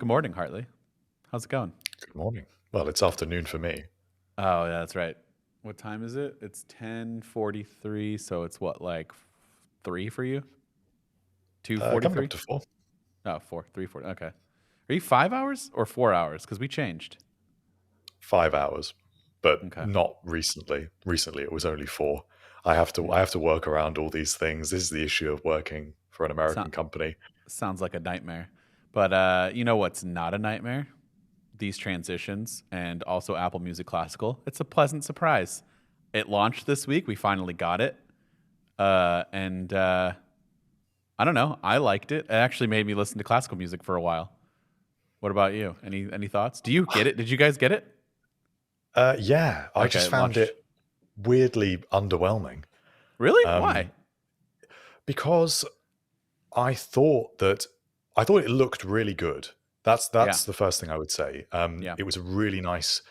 Good morning, Hartley. How's it going? Good morning. Well, it's afternoon for me. Oh, yeah, that's right. What time is it? It's 10:43, so it's what, like 3 for you? Coming up 2:43? to 4. Oh, 4, 3:40. Okay. Are you 5 hours or 4 hours? Because we changed. 5 hours, but Okay. not recently. Recently, it was only 4. I have to work around all these things. This is the issue of working for an So, American company. sounds like a nightmare. But you know what's not a nightmare? These transitions and also Apple Music Classical. It's a pleasant surprise. It launched this week. We finally got it. And I don't know. I liked it. It actually made me listen to classical music for a while. What about you? Any thoughts? Do you get it? Did you guys get it? Yeah, I Okay, just it found launched. it weirdly underwhelming Really? Why? um, because I thought that I thought it looked really good. Yeah. That's the first thing I would say. Yeah. It was a really nice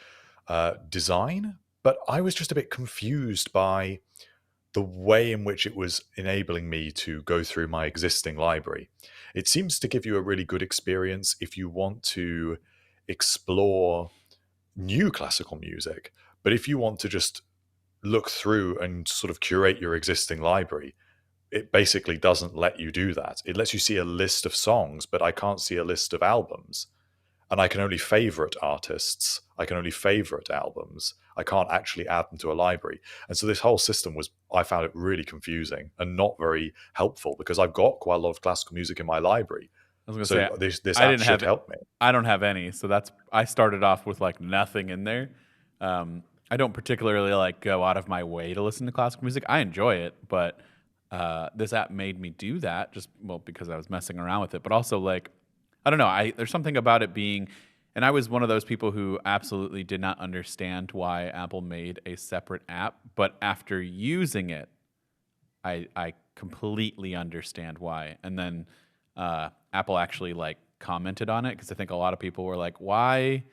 design, but I was just a bit confused by the way in which it was enabling me to go through my existing library. It seems to give you a really good experience if you want to explore new classical music. But if you want to just look through and sort of curate your existing library, it basically doesn't let you do that. It lets you see a list of songs, but I can't see a list of albums, and I can only favorite artists. I can only favorite albums. I can't actually add them to a library. And so this whole system was, I found it really confusing and not very helpful because I've got quite a lot of classical music in my library. I was gonna So say this I app didn't should have it. help me. I don't have any, so that's I started off with like nothing in there. I don't particularly like go out of my way to listen to classical music. I enjoy it, but this app made me do that just well because I was messing around with it, but also like I don't know. I there's something about it being, and I was one of those people who absolutely did not understand why Apple made a separate app, but after using it, I completely understand why. And then Apple actually like commented on it because I think a lot of people were like, "Why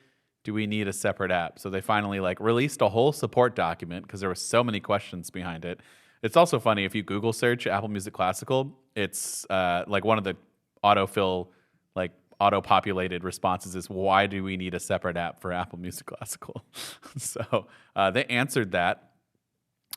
do we need a separate app?" So they finally like released a whole support document because there were so many questions behind it. It's also funny if you Google search Apple Music Classical, it's like one of the autofill like auto-populated responses is why do we need a separate app for Apple Music Classical? So they answered that,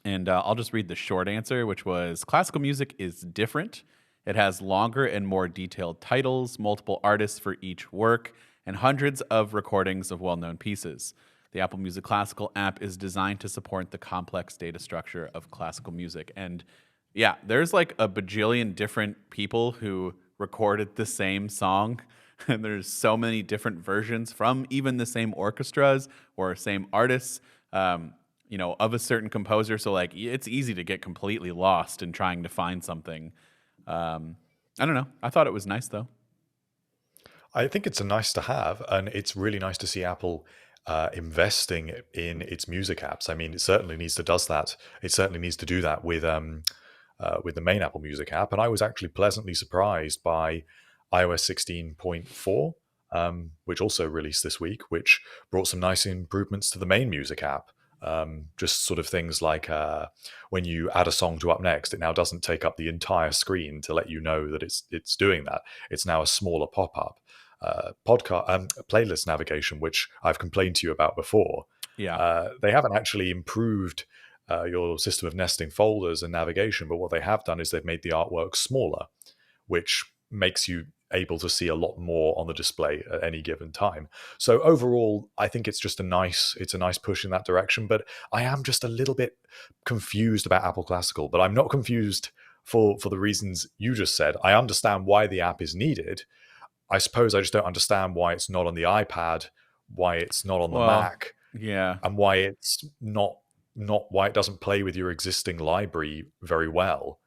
and I'll just read the short answer, which was classical music is different. It has longer and more detailed titles, multiple artists for each work, and hundreds of recordings of well known pieces. The Apple Music Classical app is designed to support the complex data structure of classical music. And yeah, there's like a bajillion different people who recorded the same song. And there's so many different versions from even the same orchestras or same artists. Of a certain composer. So like it's easy to get completely lost in trying to find something. Um, I don't know. I thought it was nice though. I think it's a nice to have, and it's really nice to see Apple investing in its music apps. I mean, it certainly needs to does that. It certainly needs to do that with the main Apple Music app. And I was actually pleasantly surprised by iOS 16.4, which also released this week, which brought some nice improvements to the main music app. Just sort of things like when you add a song to Up Next, it now doesn't take up the entire screen to let you know that it's doing that. It's now a smaller pop up. Podcast playlist navigation, which I've complained to you about before. Yeah. They haven't actually improved your system of nesting folders and navigation, but what they have done is they've made the artwork smaller, which makes you able to see a lot more on the display at any given time. So overall, I think it's a nice push in that direction. But I am just a little bit confused about Apple Classical. But I'm not confused for the reasons you just said. I understand why the app is needed. I suppose I just don't understand why it's not on the iPad, why it's not on the Well, Mac, yeah. and why it's not why it doesn't play with your existing library very well.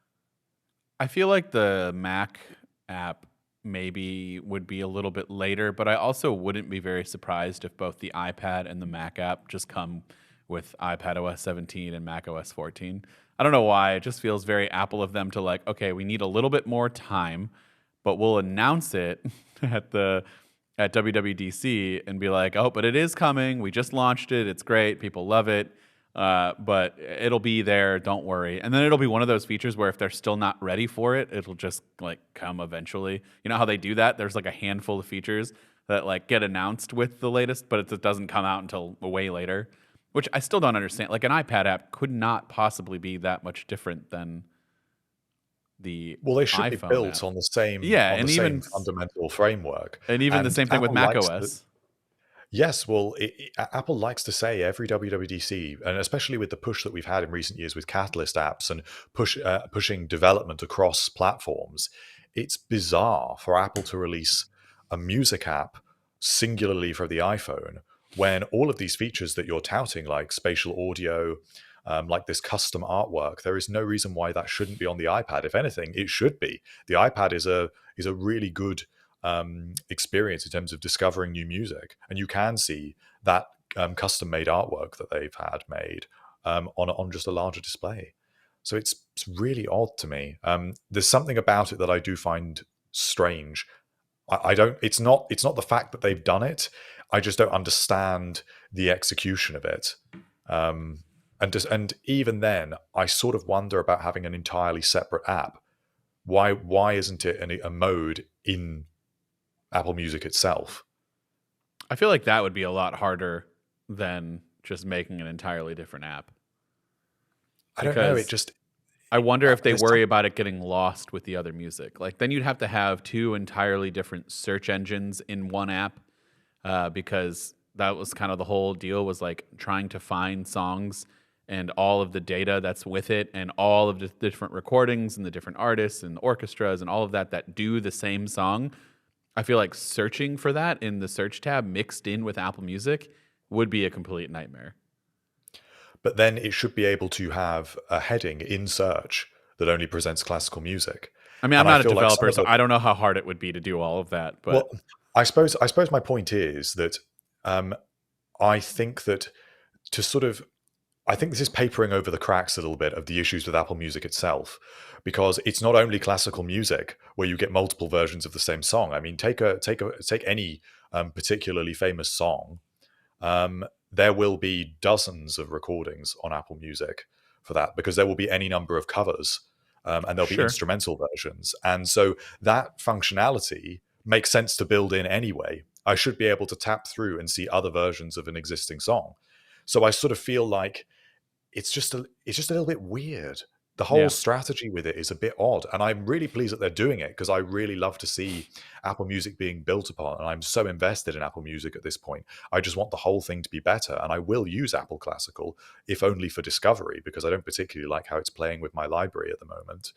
I feel like the Mac app maybe would be a little bit later, but I also wouldn't be very surprised if both the iPad and the Mac app just come with iPad OS 17 and Mac OS 14. I don't know why. It just feels very Apple of them to like, okay, we need a little bit more time, but we'll announce it at WWDC and be like, oh, but it is coming. We just launched it. It's great. People love it. But it'll be there. Don't worry. And then it'll be one of those features where if they're still not ready for it, it'll just like come eventually. You know how they do that? There's like a handful of features that like get announced with the latest, but it doesn't come out until way later, which I still don't understand. Like an iPad app could not possibly be that much different than the Well, they should be iPhone built app. on the same Yeah, fundamental framework. and even the And same thing with Apple likes to macOS. Yes, well, Apple likes to say every WWDC, and especially with the push that we've had in recent years with Catalyst apps and pushing development across platforms, it's bizarre for Apple to release a music app singularly for the iPhone when all of these features that you're touting, like spatial audio, like this custom artwork, there is no reason why that shouldn't be on the iPad. If anything, it should be. The iPad is a really good experience in terms of discovering new music, and you can see that custom-made artwork that they've had made on just a larger display. So it's really odd to me. There's something about it that I do find strange. I don't. It's not the fact that they've done it. I just don't understand the execution of it. And even then, I sort of wonder about having an entirely separate app. Why isn't it a mode in Apple Music itself? I feel like that would be a lot harder than just making an entirely different app. I don't know. I wonder if they there's worry about it getting lost with the other music. Like then you'd have to have two entirely different search engines in one app, because that was kind of the whole deal, was like trying to find songs and all of the data that's with it and all of the different recordings and the different artists and orchestras and all of that do the same song. I feel like searching for that in the search tab mixed in with Apple Music would be a complete nightmare. But then it should be able to have a heading in search that only presents classical music. I mean, I'm And I not a feel like some developer, of so the I don't know how hard it would be to do all of that. But well, I suppose my point is that I think that to sort of I think this is papering over the cracks a little bit of the issues with Apple Music itself, because it's not only classical music where you get multiple versions of the same song. I mean, take any particularly famous song. There will be dozens of recordings on Apple Music for that, because there will be any number of covers, and there'll be sure. instrumental versions, and so that functionality makes sense to build in anyway. I should be able to tap through and see other versions of an existing song. So I sort of feel like it's just a little bit weird. The whole Yeah. strategy with it is a bit odd, and I'm really pleased that they're doing it, because I really love to see Apple Music being built upon, and I'm so invested in Apple Music at this point. I just want the whole thing to be better, and I will use Apple Classical, if only for discovery, because I don't particularly like how it's playing with my library at the moment.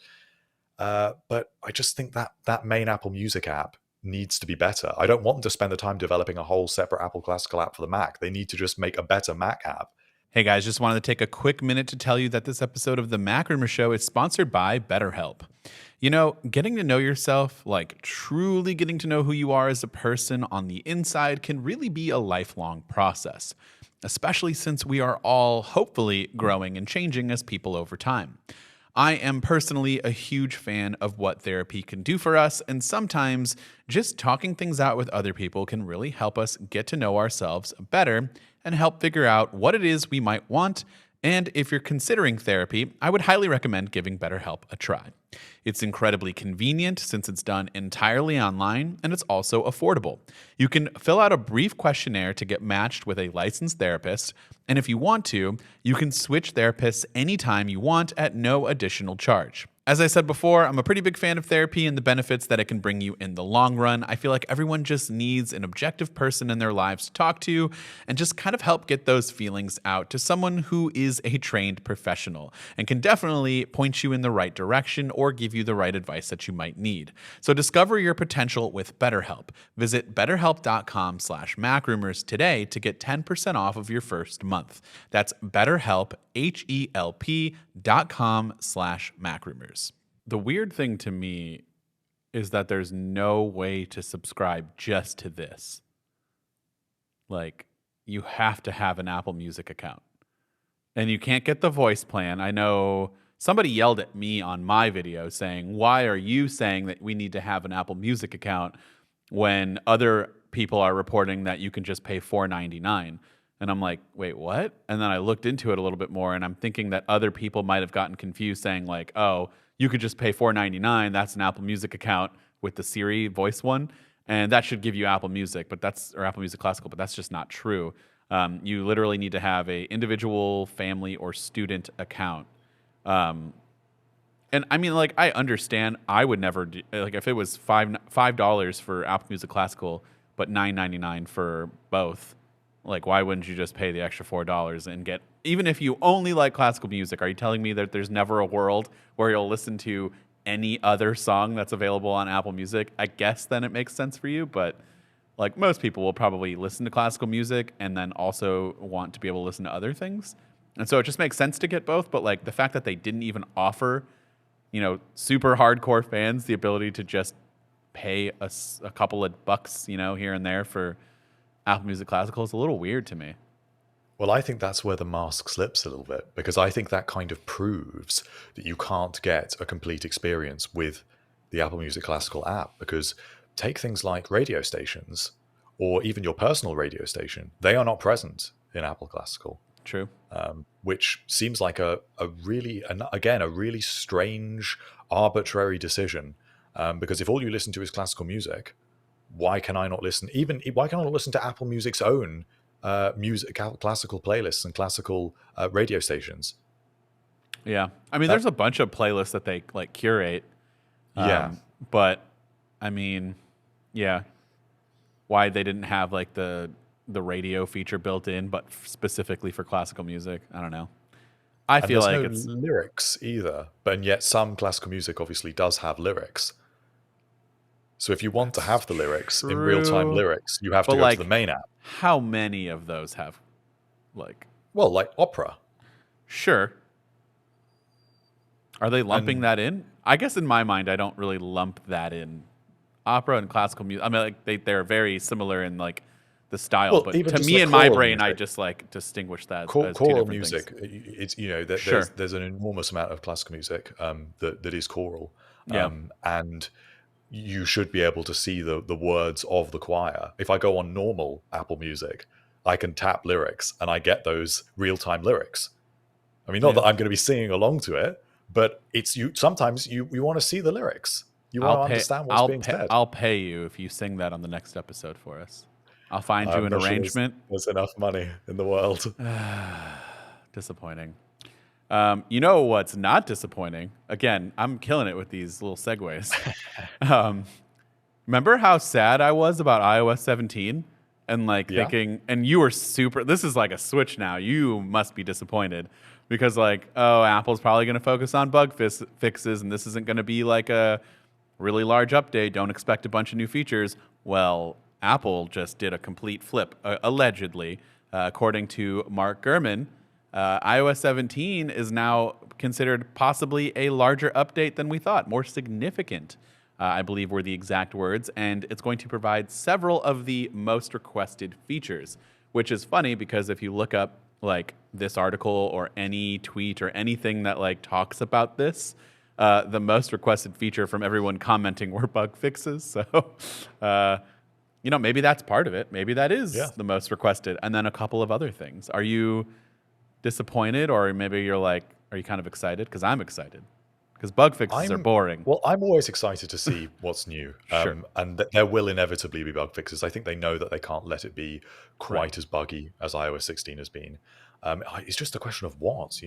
But I just think that main Apple Music app needs to be better. I don't want them to spend the time developing a whole separate Apple Classical app for the Mac. They need to just make a better Mac app. Hey guys, just wanted to take a quick minute to tell you that this episode of the MacRumors Show is sponsored by BetterHelp. You know, getting to know yourself, like truly getting to know who you are as a person on the inside, can really be a lifelong process, especially since we are all hopefully growing and changing as people over time. I am personally a huge fan of what therapy can do for us, and sometimes just talking things out with other people can really help us get to know ourselves better and help figure out what it is we might want. And if you're considering therapy, I would highly recommend giving BetterHelp a try. It's incredibly convenient since it's done entirely online, and it's also affordable. You can fill out a brief questionnaire to get matched with a licensed therapist, and if you want to, you can switch therapists anytime you want at no additional charge. As I said before, I'm a pretty big fan of therapy and the benefits that it can bring you in the long run. I feel like everyone just needs an objective person in their lives to talk to and just kind of help get those feelings out to someone who is a trained professional and can definitely point you in the right direction or give you the right advice that you might need. So discover your potential with BetterHelp. Visit betterhelp.com/macrumors today to get 10% off of your first month. That's BetterHelp, HELP.com/macrumors. The weird thing to me is that there's no way to subscribe just to this. Like, you have to have an Apple Music account. And you can't get the voice plan. I know somebody yelled at me on my video saying, why are you saying that we need to have an Apple Music account when other people are reporting that you can just pay $4.99? And I'm like, wait, what? And then I looked into it a little bit more, and I'm thinking that other people might have gotten confused saying like, oh, you could just pay $4.99. That's an Apple Music account with the Siri voice one. and that should give you Apple Music, or Apple Music Classical, but that's just not true. You literally need to have a individual, family, or student account. And I mean, like, I understand. I would never do, like, if it was $5 for Apple Music Classical, but $9.99 for both. Like, why wouldn't you just pay the extra $4 and get? Even if you only like classical music, are you telling me that there's never a world where you'll listen to any other song that's available on Apple Music? I guess then it makes sense for you, but like most people will probably listen to classical music and then also want to be able to listen to other things. And so it just makes sense to get both. But like the fact that they didn't even offer, super hardcore fans the ability to just pay a couple of bucks, here and there for Apple Music Classical is a little weird to me. Well, I think that's where the mask slips a little bit, because I think that kind of proves that you can't get a complete experience with the Apple Music Classical app. Because take things like radio stations, or even your personal radio station, they are not present in Apple Classical. True. Which seems like a really strange, arbitrary decision. Because if all you listen to is classical music, why can I not listen? Why can I not listen to Apple Music's own classical playlists and classical radio stations? Yeah, I mean, there's a bunch of playlists that they like curate. But I mean, yeah, why they didn't have like the radio feature built in, but specifically for classical music, I don't know. I feel like it's lyrics either, but yet some classical music obviously does have lyrics. So if you want to have the lyrics in real-time lyrics, you have to go to the main app. How many of those have, like opera? Sure. Are they lumping that in? I guess in my mind, I don't really lump that in. Opera and classical music. I mean, like they're very similar in like the style, but to me, in my brain, I just like distinguish that as two choral different music. Things. It's there's an enormous amount of classical music that is choral, and you should be able to see the words of the choir. If I go on normal Apple Music, I can tap lyrics and I get those real-time lyrics. I mean, not that I'm going to be singing along to it, but it's you. Sometimes you want to see the lyrics. You want to understand what's being said. I'll pay you if you sing that on the next episode for us. I'll find you an arrangement. There's enough money in the world. Disappointing. You know what's not disappointing? Again, I'm killing it with these little segues. Remember how sad I was about iOS 17? And thinking, and you were this is like a switch now. You must be disappointed because Apple's probably going to focus on bug fixes and this isn't going to be like a really large update. Don't expect a bunch of new features. Well, Apple just did a complete flip, allegedly. According to Mark Gurman, iOS 17 is now considered possibly a larger update than we thought, more significant, I believe were the exact words, and it's going to provide several of the most requested features, which is funny because if you look up this article or any tweet or anything that talks about this, the most requested feature from everyone commenting were bug fixes. So, maybe that's part of it. Maybe that is the most requested, and then a couple of other things. Are you disappointed, or maybe you're are you kind of excited? Because I'm excited. Because bug fixes are boring. Well, I'm always excited to see what's new. Sure. And there will inevitably be bug fixes. I think they know that they can't let it be quite as buggy as iOS 16 has been. It's just a question of what.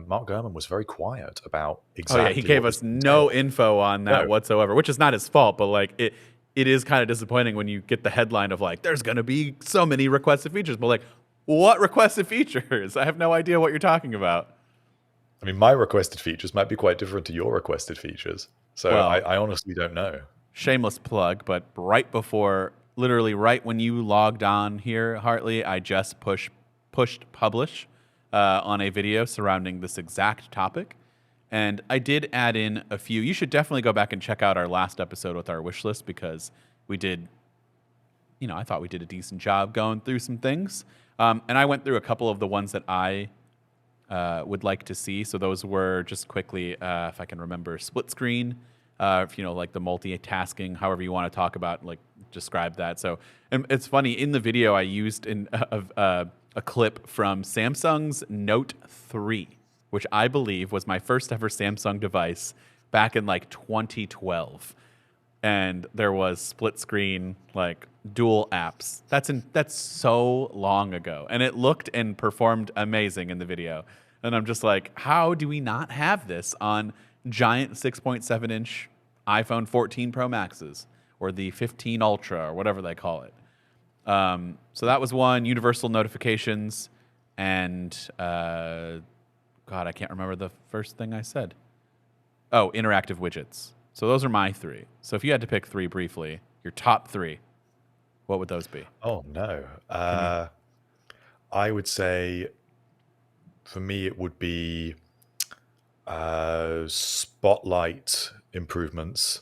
Mark Gurman was very quiet about exactly. Oh, yeah, he gave us no info on that whatsoever, which is not his fault, but it is kind of disappointing when you get the headline of there's going to be so many requested features, but what requested features? I have no idea what you're talking about. I mean, my requested features might be quite different to your requested features. So I honestly don't know. Shameless plug, but literally right when you logged on here, Hartley, I just pushed publish on a video surrounding this exact topic. And I did add in a few. You should definitely go back and check out our last episode with our wish list because we did, I thought we did a decent job going through some things. And I went through a couple of the ones that I would like to see. So those were just quickly, if I can remember, split screen, the multitasking, however you want to talk about, describe that. So, and it's funny, in the video I used a clip from Samsung's Note 3, which I believe was my first ever Samsung device back in 2012. and there was split screen, like dual apps. That's so long ago, and it looked and performed amazing in the video. And I'm just like, how do we not have this on giant 6.7-inch iPhone 14 Pro Maxes or the 15 Ultra or whatever they call it? So that was one. Universal notifications, and God, I can't remember the first thing I said. Oh, interactive widgets. So those are my three. So if you had to pick three briefly, your top three, what would those be? Oh no. I would say for me it would be spotlight improvements.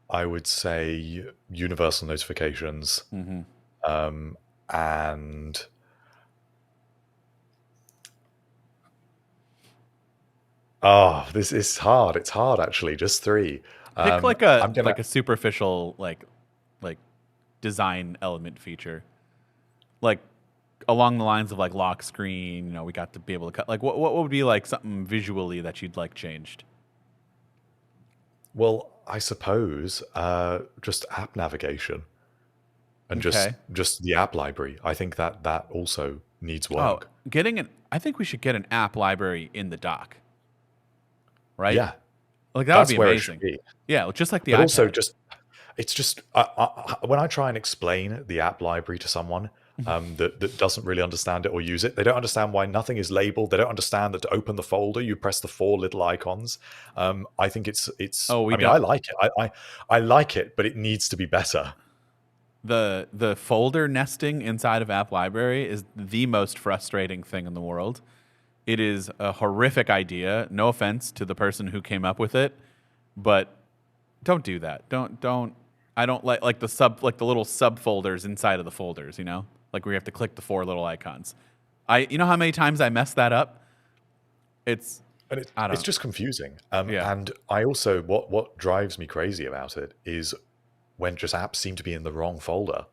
I would say universal notifications, and this is hard. It's hard actually. Just three. Pick like I'm gonna. a superficial like design element feature, like along the lines of like lock screen. You know, we got to be able to cut. Like what would be like something visually that you'd like changed? Well, I suppose just app navigation and Okay. just the app library. I think that also needs Oh, work. I think we should get an app library in the dock, right? Yeah, Like that would that's be where it should amazing. be. Yeah, just like the But also, iPad. it's just when I try and explain the app library to someone that doesn't really understand it or use it, they don't understand why nothing is labeled. They don't understand that to open the folder, you press the four little icons. I think it's. Oh, we I mean, I don't. like it. I like it, but it needs to be better. The folder nesting inside of app library is the most frustrating thing in the world. It is a horrific idea. No offense to the person who came up with it, but don't do that. Don't. I don't like the little subfolders inside of the folders. You know, like where you have to click the four little icons. You know how many times I messed that up? It's And I it's don't. just confusing. Yeah. And I also what drives me crazy about it is when just apps seem to be in the wrong folder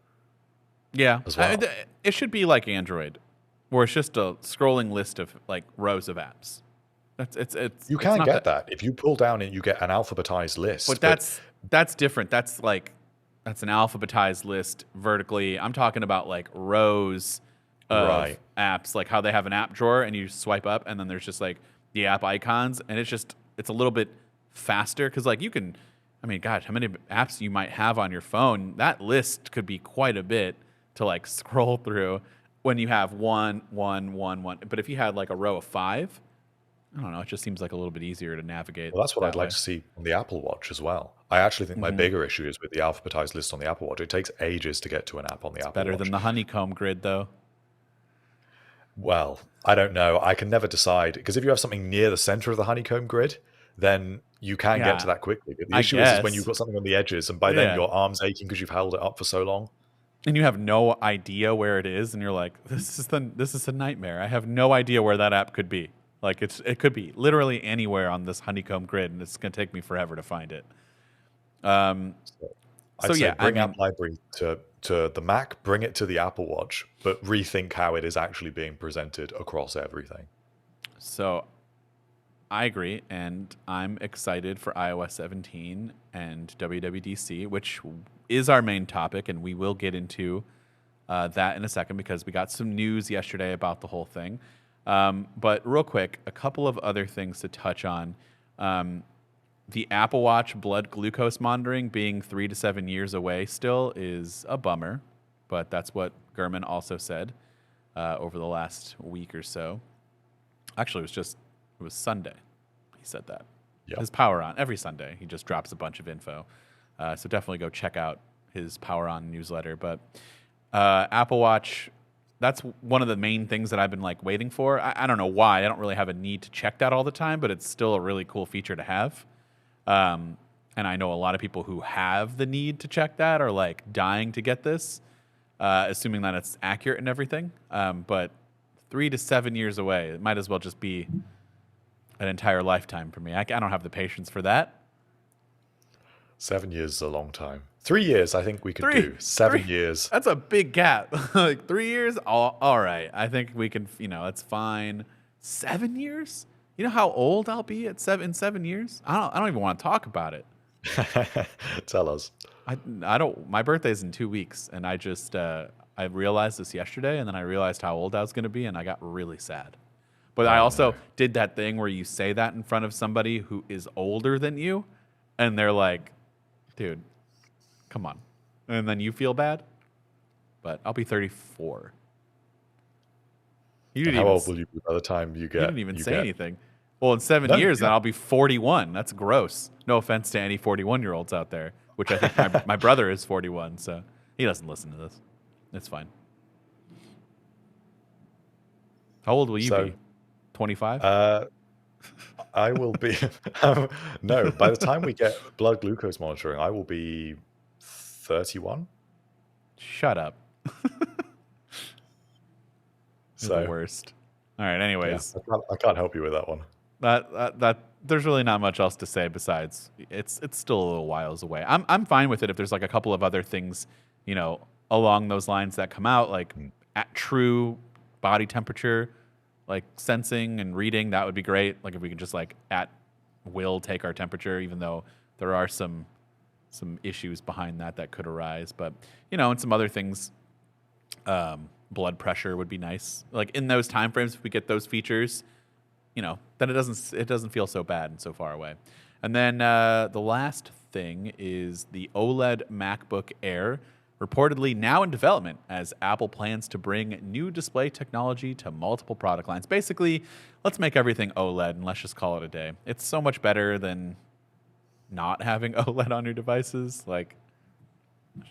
Yeah. as well. It should be like Android, where it's just a scrolling list of like rows of apps. You It's can not get that. that if you pull down and you get an alphabetized But list. But that's different. That's an alphabetized list vertically. I'm talking about like rows of right, apps, like how they have an app drawer and you swipe up and then there's just like the app icons, and it's a little bit faster because like you can, I mean, gosh, how many apps you might have on your phone? That list could be quite a bit to like scroll through when you have one, one, one, one. But if you had like a row of five, I don't know, it just seems like a little bit easier to navigate well, that's what I'd that like way. to see on the Apple Watch as well. I actually think my Hmm. bigger issue is with the alphabetized list on the Apple Watch. It takes ages to get to an app on the Apple Better than Watch. the honeycomb grid, though. Well, I don't know. I can never decide because if you have something near the center of the honeycomb grid, then you can get to Yeah, that quickly. But the I issue is when you've guess. got something on the edges, and by then Yeah. your arm's aching because you've held it up for so long. And you have no idea where it is, and you're like, this is a nightmare. I have no idea where that app could be. Like it could be literally anywhere on this honeycomb grid, and it's gonna take me forever to find it. Um, So so I'd say yeah, I bring mean, App Library to the Mac, bring it to the Apple Watch, but rethink how it is actually being presented across everything. so I agree, and I'm excited for iOS 17 and WWDC, which is our main topic, and we will get into that in a second because we got some news yesterday about the whole thing. But real quick, a couple of other things to touch on. The Apple Watch blood glucose monitoring being 3 to 7 years away still is a bummer, but that's what Gurman also said over the last week or so. Actually, it was Sunday. He said that. Yeah. His Power On every Sunday. He just drops a bunch of info. So definitely go check out his Power On newsletter. But Apple Watch, that's one of the main things that I've been like waiting for. I don't know why. I don't really have a need to check that all the time, but it's still a really cool feature to have. And I know a lot of people who have the need to check that are like dying to get this, assuming that it's accurate and everything. But 3 to 7 years away, it might as well just be an entire lifetime for me. I don't have the patience for that. 7 years is a long time. 3 years, I think we could Three, do. 7 three. years. That's a big gap. Like 3 years, all right. I think we can. That's fine. 7 years. You know how old I'll be in 7 years? I don't even want to talk about it. Tell us. I don't. My birthday's in 2 weeks, and I realized this yesterday, and then I realized how old I was going to be, and I got really sad. But I Oh also no. did that thing where you say that in front of somebody who is older than you, and they're like, "Dude, come on," and then you feel bad. But I'll be 34. You And didn't how even old will you be by the time you didn't even you say get? anything. Well, in 7 years, then I'll be 41. That's gross. No offense to any 41-year-olds out there, which I think my brother is 41, so he doesn't listen to this. It's fine. How old will you So be? 25? uh, I will be. No, by the time we get blood glucose monitoring, I will be 31. Shut up. You're the So worst. All right. yeah, Anyways, I can't help you with that one. that there's really not much else to say besides it's still a little whiles away. I'm fine with it if there's like a couple of other things, along those lines that come out, like Mm. at true body temperature, like sensing and reading. That would be great. Like if we could just like at will take our temperature, even though there are some issues behind that could arise. But and some other things, blood pressure would be nice. Like in those time frames, if we get those features, then it doesn't feel so bad and so far away. And then the last thing is the OLED MacBook Air, reportedly now in development as Apple plans to bring new display technology to multiple product lines. Basically, let's make everything OLED and let's just call it a day. It's so much better than not having OLED on your devices. Like,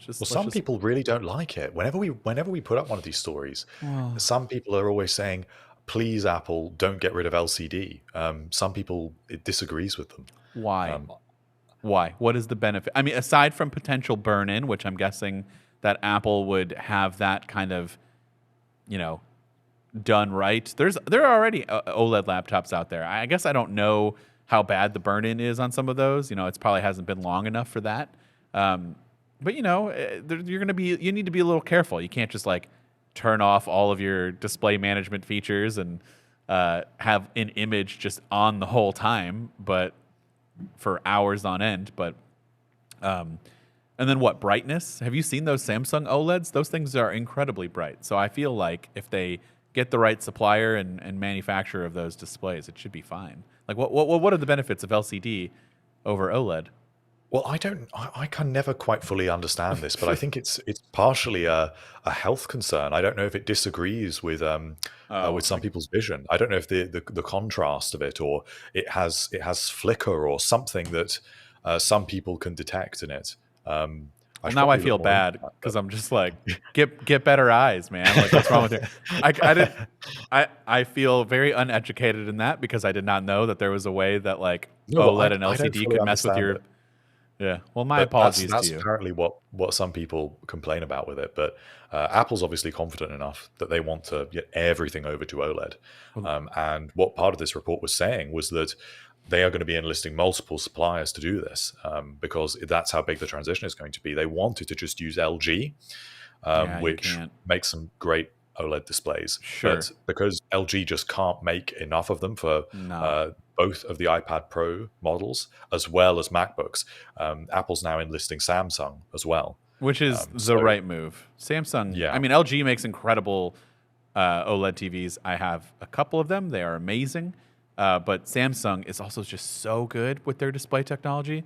Well, some people really don't like it. Whenever we put up one of these stories, some people are always saying, "Please, Apple, don't get rid of LCD." Some people it disagrees with them. why? Um, Why? What is the benefit? I mean, aside from potential burn-in, which I'm guessing that Apple would have that kind of, you know, done right. There are already OLED laptops out there. I guess I don't know how bad the burn-in is on some of those. It's probably hasn't been long enough for that. But you need to be a little careful. You can't just like turn off all of your display management features and have an image just on the whole time, but for hours on end. But and then what, brightness? Have you seen those Samsung OLEDs? Those things are incredibly bright. So I feel like if they get the right supplier and manufacturer of those displays, it should be fine. Like what are the benefits of LCD over OLED? well, I can never quite fully understand this, but I think it's partially a health concern. I don't know if it disagrees with Oh, some people's vision. I don't know if the contrast of it, or it has flicker or something that some people can detect in it. I well, should now I probably look feel more into bad that. because I'm just like, get better eyes, man. Like, what's wrong with you? I did. I feel very uneducated in that because I did not know that there was a way that like No, well, OLED and I don't LCD fully could mess with understand your. it. Yeah. Well, my But that's apologies to that's you. apparently what some people complain about with it. But Apple's obviously confident enough that they want to get everything over to OLED. Well, And what part of this report was saying was that they are going to be enlisting multiple suppliers to do this because that's how big the transition is going to be. They wanted to just use LG, yeah, you which can't. makes some great OLED displays. Sure. But because LG just can't make enough of them for No. both of the iPad Pro models as well as MacBooks, Apple's now enlisting Samsung as well. Which is the So right move. Samsung. I yeah, mean, LG makes incredible OLED TVs. I have a couple of them. They are amazing. But Samsung is also just so good with their display technology,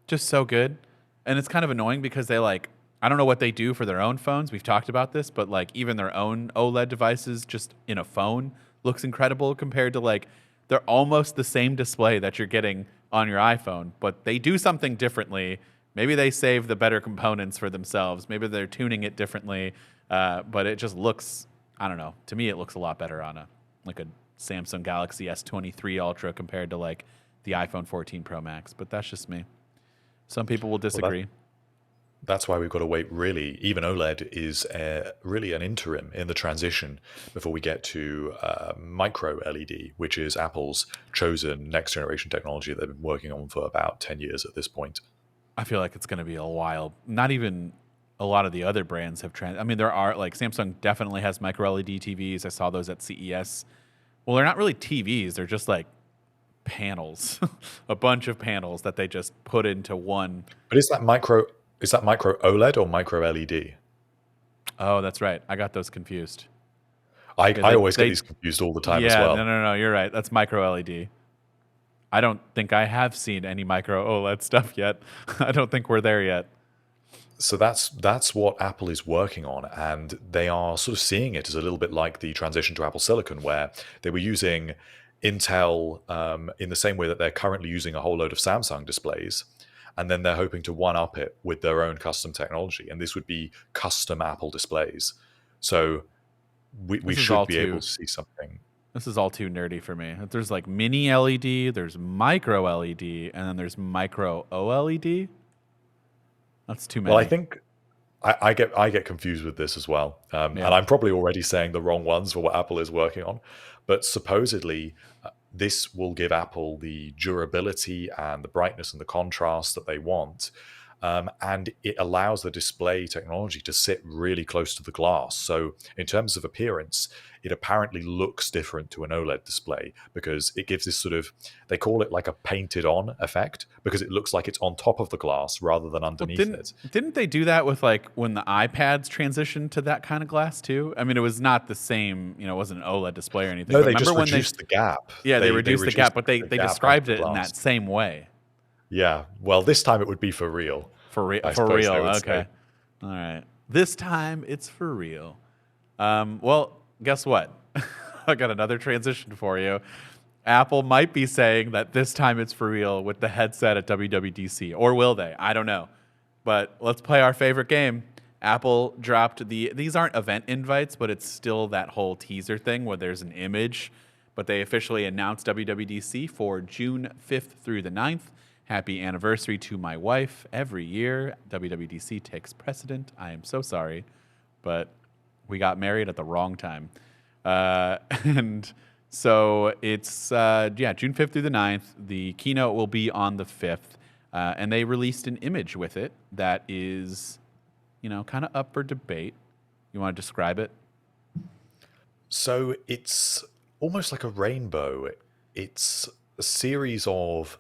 just so good. And it's kind of annoying because they like, I don't know what they do for their own phones. We've talked about this, but like even their own OLED devices just in a phone looks incredible compared to like they're almost the same display that you're getting on your iPhone, but they do something differently. Maybe they save the better components for themselves. Maybe they're tuning it differently, but it just looks. I don't know. To me, it looks a lot better on a Samsung Galaxy S23 Ultra compared to like the iPhone 14 Pro Max. But that's just me. Some people will well, disagree. that's why we've got to wait. Really, even OLED is really an interim in the transition before we get to micro LED, which is Apple's chosen next generation technology that they've been working on for about 10 years at this point. I feel like it's going to be a while. Not even a lot of the other brands have I mean, there are like Samsung definitely has micro LED TVs. I saw those at CES. Well, they're not really TVs. They're just like panels, a bunch of panels that they just put into one. But is that micro OLED or micro LED? Oh, that's right. I got those confused. Yeah, I always get these confused all the time as yeah, well. no, you're right. That's micro LED. I don't think I have seen any micro OLED stuff yet. I don't think we're there yet. So that's what Apple is working on, and they are sort of seeing it as a little bit like the transition to Apple Silicon, where they were using Intel in the same way that they're currently using a whole load of Samsung displays, and then they're hoping to one up it with their own custom technology, and this would be custom Apple displays. So we should be able to see something. This is all too nerdy for me. There's like mini LED, there's micro LED, and then there's micro OLED. That's too many. Well, I think I get confused with this as well, and I'm probably already saying the wrong ones for what Apple is working on. But supposedly, this will give Apple the durability and the brightness and the contrast that they want, and it allows the display technology to sit really close to the glass. So, in terms of appearance, it apparently looks different to an OLED display because it gives this sort of, they call it like a painted on effect because it looks like it's on top of the glass rather than underneath it. Didn't they do that with like when the iPads transitioned to that kind of glass too? I mean, it was not the same, it wasn't an OLED display or anything. No, but they just reduced the gap. Yeah, they reduced the gap, but they described it in that same way. Yeah, well, this time it would be for real. For real, okay. All right. This time it's for real. Well, guess what? I got another transition for you. Apple might be saying that this time it's for real with the headset at WWDC, or will they? I don't know. But let's play our favorite game. Apple dropped these aren't event invites, but it's still that whole teaser thing where there's an image. But they officially announced WWDC for June 5th through the 9th. Happy anniversary to my wife. Every year, WWDC takes precedent. I am so sorry, but we got married at the wrong time. And so it's, June 5th through the 9th. The keynote will be on the 5th. And they released an image with it that is, kind of up for debate. You want to describe it? So it's almost like a rainbow. It's a series of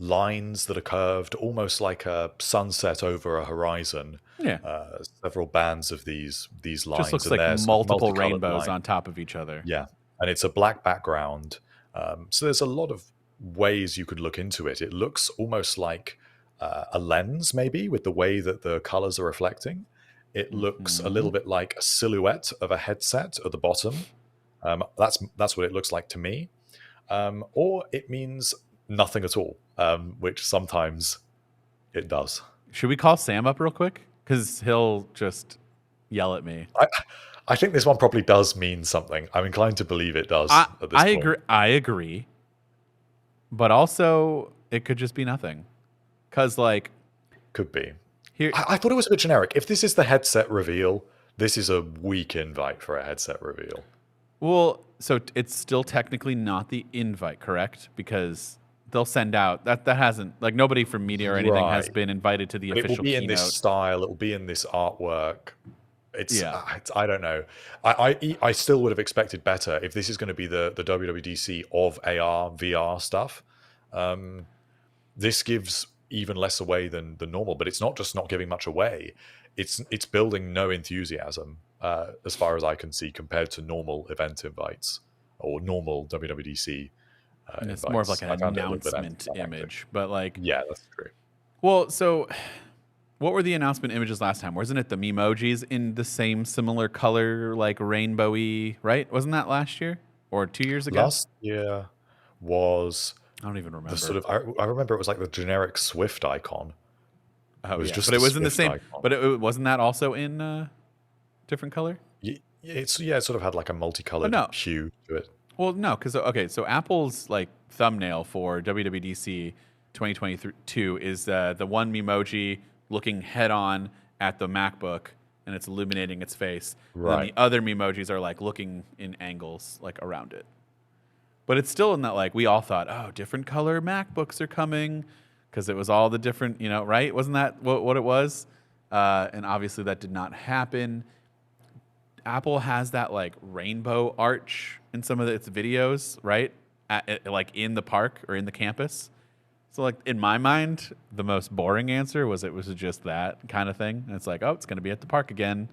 lines that are curved, almost like a sunset over a horizon. Yeah. Several bands of these lines. Just looks like multiple rainbows on top of each other. Yeah. And it's a black background. So there's a lot of ways you could look into it. It looks almost like a lens, maybe, with the way that the colors are reflecting. It looks a little bit like a silhouette of a headset at the bottom. That's what it looks like to me. Or it means nothing at all, which sometimes it does. Should we call Sam up real quick? Because he'll just yell at me. I think this one probably does mean something. I'm inclined to believe it does at this point. I agree. But also, it could just be nothing. Because, Could be. Here, I thought it was a bit generic. If this is the headset reveal, this is a weak invite for a headset reveal. Well, so it's still technically not the invite, correct? Because they'll send out that hasn't nobody from media or anything has been invited to the official keynote. It will be in this style. It will be in this artwork. I don't know. I still would have expected better if this is going to be the WWDC of AR VR stuff. This gives even less away than the normal, but it's not just not giving much away. It's building no enthusiasm as far as I can see compared to normal event invites or normal WWDC. It's more of like an announcement image, but yeah, that's true. Well, so what were the announcement images last time? Wasn't it the Memojis in the same similar color, like rainbowy, right? Wasn't that last year or 2 years ago? Last year was, I don't even remember. The sort of I remember it was like the generic Swift icon. Oh, it was just but it was in the same. Icon. But it wasn't that also in different color? It sort of had like a multicolored hue to it. Well, no, because so Apple's thumbnail for WWDC 2022 is the one Memoji looking head on at the MacBook, and it's illuminating its face. Right. And then the other Memojis are looking in angles around it. But it's still in that we all thought, oh, different color MacBooks are coming because it was all the different, right? Wasn't that what it was? And obviously that did not happen. Apple has that rainbow arch in some of its videos, right? like in the park or in the campus. So like in my mind, the most boring answer was it was just that kind of thing. And it's like, oh, it's going to be at the park again,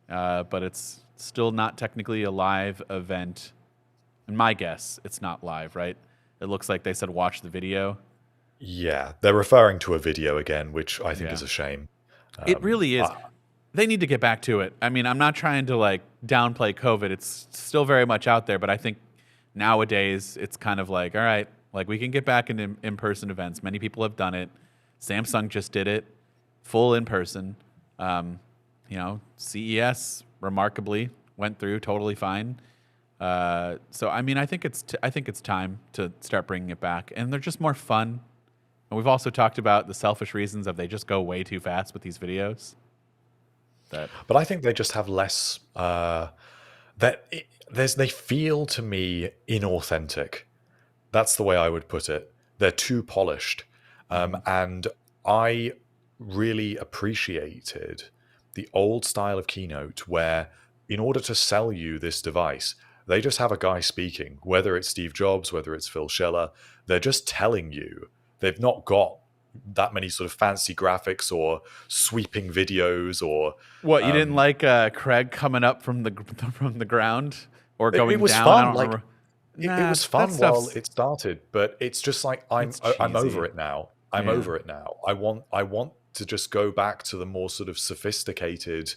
but it's still not technically a live event. And my guess, it's not live, right? It looks like they said watch the video. Yeah, they're referring to a video again, which I think Yeah, is a shame. it really is. I, They need to get back to it. I mean, I'm not trying to like downplay COVID. It's still very much out there, but I think nowadays it's kind of like, all right, like we can get back into in-person events. Many people have done it. Samsung just did it, full in person. CES remarkably went through totally fine. So I mean, I think it's time to start bringing it back, and they're just more fun. And we've also talked about the selfish reasons of they just go way too fast with these videos. That but I think they just have less. They feel to me inauthentic. That's the way I would put it. They're too polished. Mhm. And I really appreciated the old style of keynote where, in order to sell you this device, they just have a guy speaking, whether it's Steve Jobs, whether it's Phil Schiller, they're just telling you. They've not got that many sort of fancy graphics or sweeping videos or What you didn't um, like Craig coming up from the from the ground or it going was down? I fun. don't Like remember. it Nah, was that fun while stuff's it started, but it's just like it's I'm over cheesy. it now. I'm Yeah. over it now. I want to just go back to the more sort of sophisticated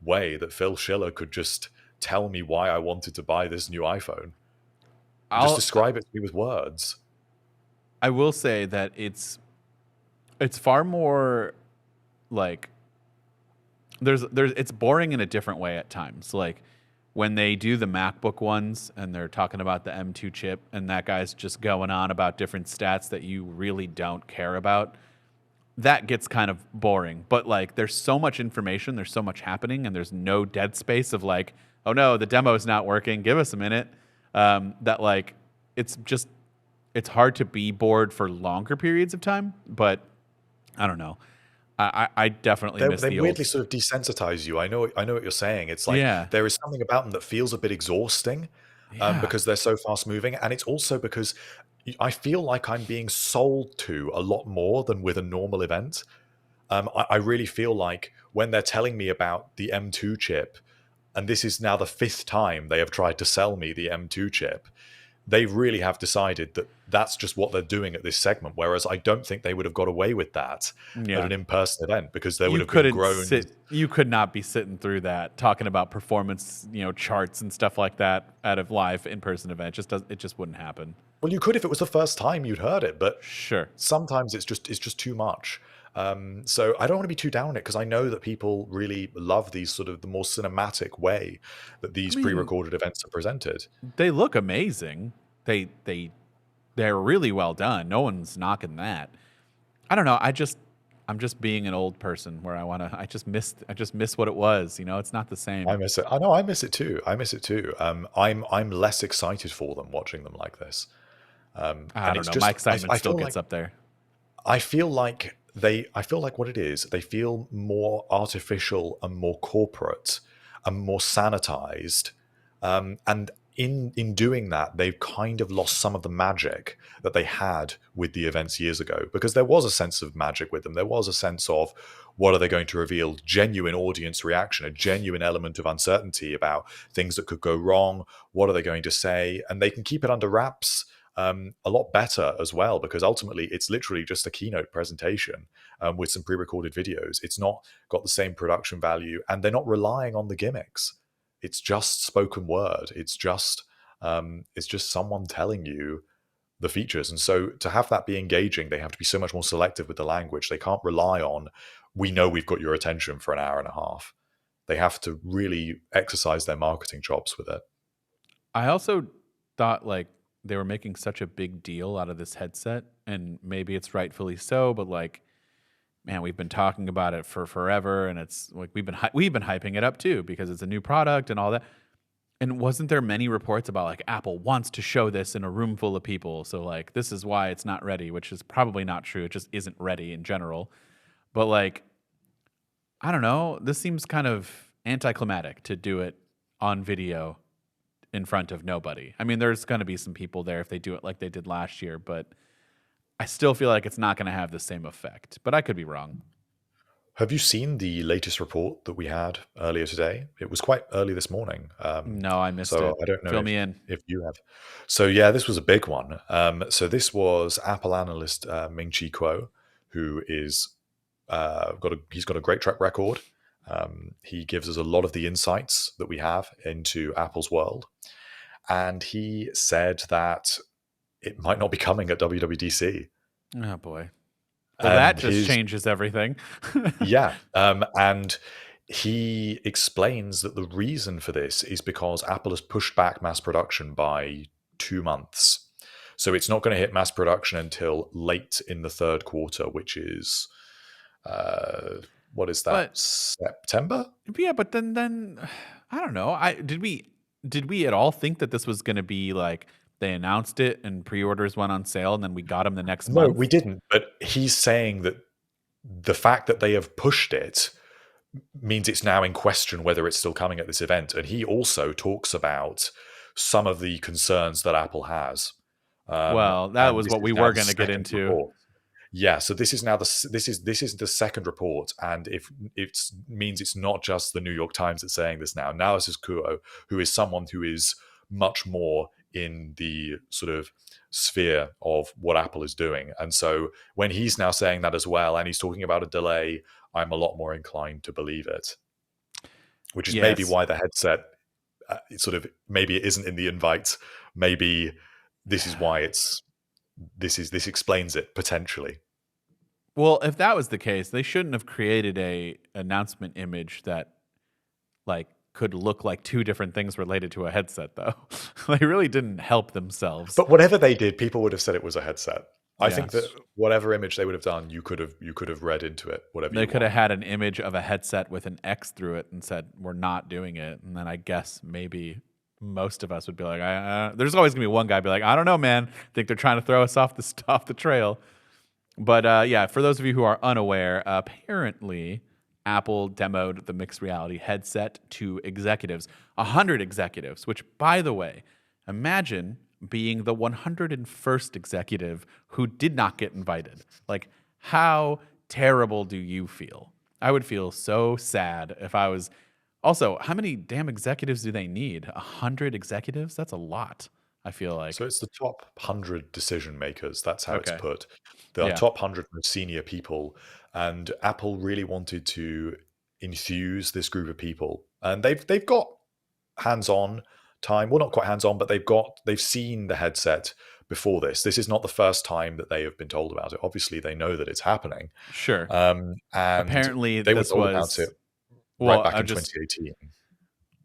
way that Phil Schiller could just tell me why I wanted to buy this new iPhone and just I'll describe it to me with words. I will say that it's far more like there's it's boring in a different way at times. Like when they do the MacBook ones and they're talking about the M2 chip and that guy's just going on about different stats that you really don't care about. That gets kind of boring. But like there's so much information, there's so much happening, and there's no dead space of like, oh no, the demo's not working. Give us a minute. That like it's just it's hard to be bored for longer periods of time. But I don't know. I definitely miss They the old. weirdly sort of desensitize you. I know what you're saying. It's like Yeah, there is something about them that feels a bit exhausting yeah. because they're so fast moving, and it's also because I feel like I'm being sold to a lot more than with a normal event. I really feel like when they're telling me about the M2 chip, and this is now the fifth time they have tried to sell me the M2 chip, they really have decided that that's just what they're doing at this segment. Whereas I don't think they would have got away with that at Yeah. an in-person event because there would have been groans. You could not be sitting through that talking about performance, charts and stuff like that at a live in-person event. It just wouldn't happen. Well, you could if it was the first time you'd heard it, but Sure. sometimes it's just too much. So I don't want to be too down on it because I know that people really love these sort of the more cinematic way that I these mean, pre-recorded events are presented. they look amazing. They're really well done. No one's knocking that. I don't know. I'm just being an old person where I just miss what it was. It's not the I same. miss it. I know I miss it too. I miss it too. I'm less excited for them watching them like this. I And don't it's know. My just excitement still gets up there. I feel like what it is, they feel more artificial and more corporate and more sanitized. And in doing that, they've kind of lost some of the magic that they had with the events years ago, because there was a sense of magic with them. There was a sense of what are they going to reveal? Genuine audience reaction, a genuine element of uncertainty about things that could go wrong. What are they going to say? And they can keep it under wraps a lot better as well, because ultimately it's literally just a keynote presentation with some pre-recorded videos. It's not got the same production value, and they're not relying on the gimmicks. It's just spoken word. It's just someone telling you the features. And so to have that be engaging, they have to be so much more selective with the language. They can't rely on, we know we've got your attention for an hour and a half. They have to really exercise their marketing chops with it. I also thought like they were making such a big deal out of this headset, and maybe it's rightfully so, but like, man, we've been talking about it for forever, and it's like we've been hyping it up too because it's a new product and all that. And wasn't there many reports about like Apple wants to show this in a room full of people, so like this is why it's not ready, which is probably not true. It just isn't ready in general. But like, I don't know, this seems kind of anticlimactic to do it on video in front of nobody. I mean, there's going to be some people there if they do it like they did last year, but I still feel like it's not going to have the same effect. But I could be wrong. Have you seen the latest report that we had earlier today? It was quite early this morning. No, I missed So it. I don't know Fill me in. if you have. So yeah, this was a big one. So this was Apple analyst Ming-Chi Kuo, who is he's got a great track record. He gives us a lot of the insights that we have into Apple's world, and he said that it might not be coming at WWDC. Oh boy. Well, that And just his changes everything. Yeah. And he explains that the reason for this is because Apple has pushed back mass production by 2 months. So it's not going to hit mass production until late in the third quarter, which is, what is that, But September? yeah, but then I don't know. Did we at all think that this was going to be like they announced it and pre-orders went on sale and then we got them the next No, month? we didn't. But he's saying that the fact that they have pushed it means it's now in question whether it's still coming at this event. And he also talks about some of the concerns that Apple has. Well, that And was this what is we now were the going to get second into. report. Yeah, so this is now this is the second report, and if it means it's not just the New York Times that's saying this now. Now this is Kuo, who is someone who is much more in the sort of sphere of what Apple is doing, and so when he's now saying that as well, and he's talking about a delay, I'm a lot more inclined to believe it, which is maybe Yes. why the headset sort of maybe it isn't in the invite. Maybe this is why this explains it potentially. Well, if that was the case, they shouldn't have created a announcement image that like could look like two different things related to a headset though. They really didn't help themselves. But whatever they did, people would have said it was a headset. I think that Yes. whatever image they would have done, you could have read into it whatever They you could have want. had an image of a headset with an X through it and said, "We're not doing it." And then I guess maybe most of us would be like, "There's always gonna be one guy be like, I don't know, man. Think they're trying to throw us off off the trail." But yeah, for those of you who are unaware, apparently Apple demoed the mixed reality headset to executives, 100 executives. Which, by the way, imagine being the 101st executive who did not get invited. Like, how terrible do you feel? I would feel so sad if I was. Also, how many damn executives do they need? 100 executives? That's a lot, I feel So like. it's the top 100 decision makers. That's how it's Okay. put. The Yeah. top 100 most senior people. And Apple really wanted to infuse this group of people. And they've got hands-on time. Well, not quite hands-on, but they've seen the headset before this. This is not the first time that they have been told about it. Obviously, they know that it's happening. Sure. And Apparently, they were this told about it was right well. back I in just 2018.